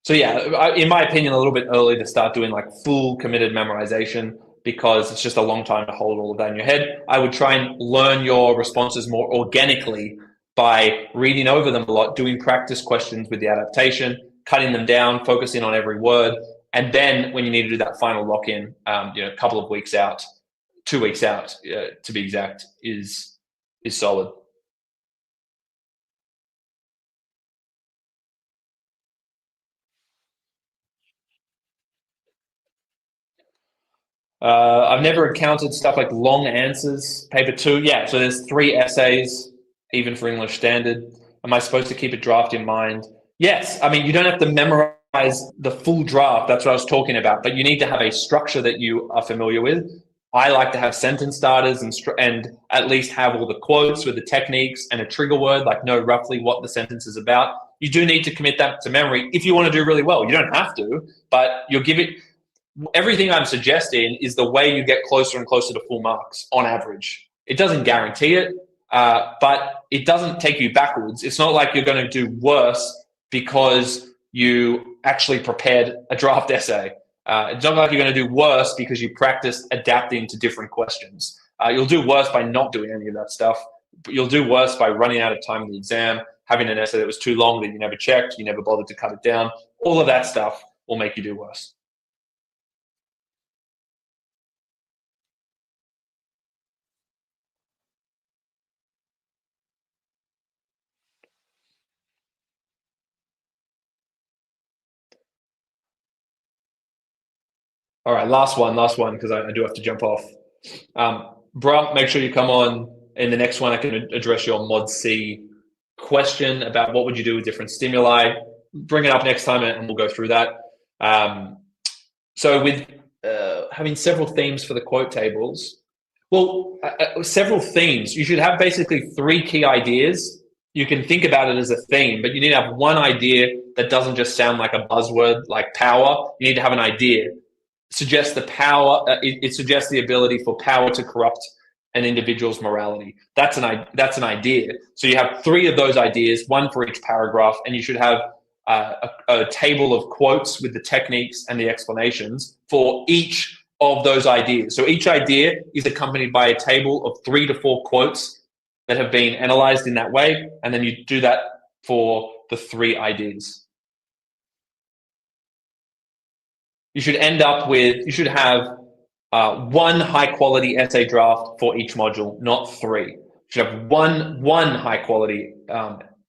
So yeah, in my opinion, a little bit early to start doing like full committed memorization, because it's just a long time to hold all of that in your head. I would try and learn your responses more organically by reading over them a lot, doing practice questions with the adaptation, cutting them down, focusing on every word. And then when you need to do that final lock-in, a couple of weeks out, 2 weeks out, to be exact, is solid. I've never encountered stuff like long answers. Paper 2, yeah. So there's 3 essays, even for English Standard. Am I supposed to keep a draft in mind? Yes. I mean, you don't have to memorize the full draft. That's what I was talking about. But you need to have a structure that you are familiar with. I like to have sentence starters and at least have all the quotes with the techniques and a trigger word, like know roughly what the sentence is about. You do need to commit that to memory if you want to do really well. You don't have to, but you'll give it. Everything I'm suggesting is the way you get closer and closer to full marks on average. It doesn't guarantee it, but it doesn't take you backwards. It's not like you're going to do worse because you actually prepared a draft essay. It's not like you're going to do worse because you practiced adapting to different questions. You'll do worse by not doing any of that stuff. But you'll do worse by running out of time in the exam, having an essay that was too long that you never checked, you never bothered to cut it down. All of that stuff will make you do worse. All right, last one, because I do have to jump off. Bruh, make sure you come on in the next one. I can address your Mod C question about what would you do with different stimuli. Bring it up next time and we'll go through that. So with having several themes for the quote tables, well, several themes. You should have basically 3 key ideas. You can think about it as a theme, but you need to have one idea that doesn't just sound like a buzzword like power. You need to have an idea. Suggests the power. It suggests the ability for power to corrupt an individual's morality. That's an idea. So you have 3 of those ideas, one for each paragraph, and you should have a table of quotes with the techniques and the explanations for each of those ideas. So each idea is accompanied by a table of 3 to 4 quotes that have been analyzed in that way, and then you do that for the 3 ideas. You should have 1 high quality essay draft for each module, not 3. You should have one high quality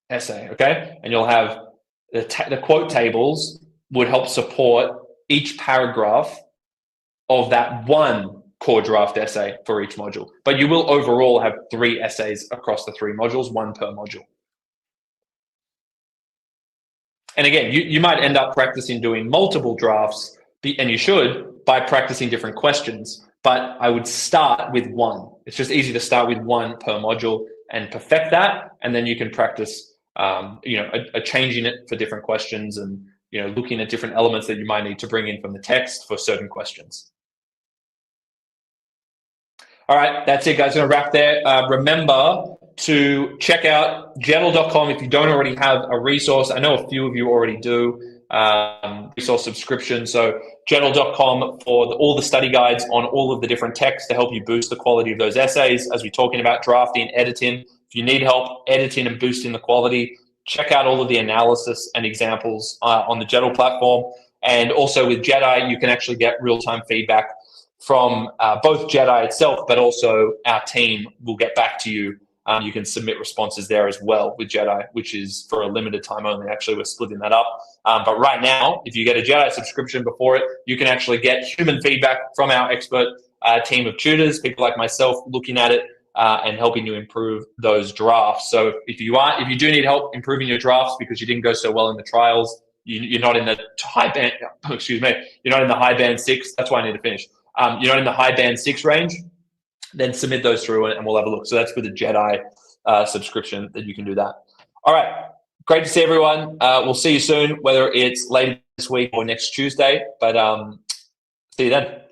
essay, okay? And you'll have the quote tables would help support each paragraph of that 1 core draft essay for each module. But you will overall have 3 essays across the 3 modules, 1 per module. And again, you might end up practicing doing multiple drafts, and you should, by practicing different questions. But I would start with 1. It's just easy to start with 1 per module and perfect that, and then you can practice, changing it for different questions, and looking at different elements that you might need to bring in from the text for certain questions. All right, that's it, guys. I'm going to wrap there. Remember to check out JeddAI.com if you don't already have a resource. I know a few of you already do. Resource subscription. So JeddAI.com for all the study guides on all of the different texts to help you boost the quality of those essays, as we're talking about drafting, editing. If If you need help editing and boosting the quality, check out all of the analysis and examples on the JeddAI platform. And also with JeddAI, you can actually get real-time feedback from both JeddAI itself, but also our team will get back to you. You can submit responses there as well with JeddAI, which is for a limited time only. Actually, we're splitting that up. But right now, if you get a JeddAI subscription before it, you can actually get human feedback from our expert team of tutors, people like myself, looking at it and helping you improve those drafts. So if you do need help improving your drafts because you didn't go so well in the trials, you're not in the high band. Excuse me, you're not in the high band 6. That's why I need to finish. You're not in the high band 6 range. Then submit those through and we'll have a look. So that's with the JeddAI subscription that you can do that. All right. Great to see everyone. We'll see you soon, whether it's later this week or next Tuesday. But see you then.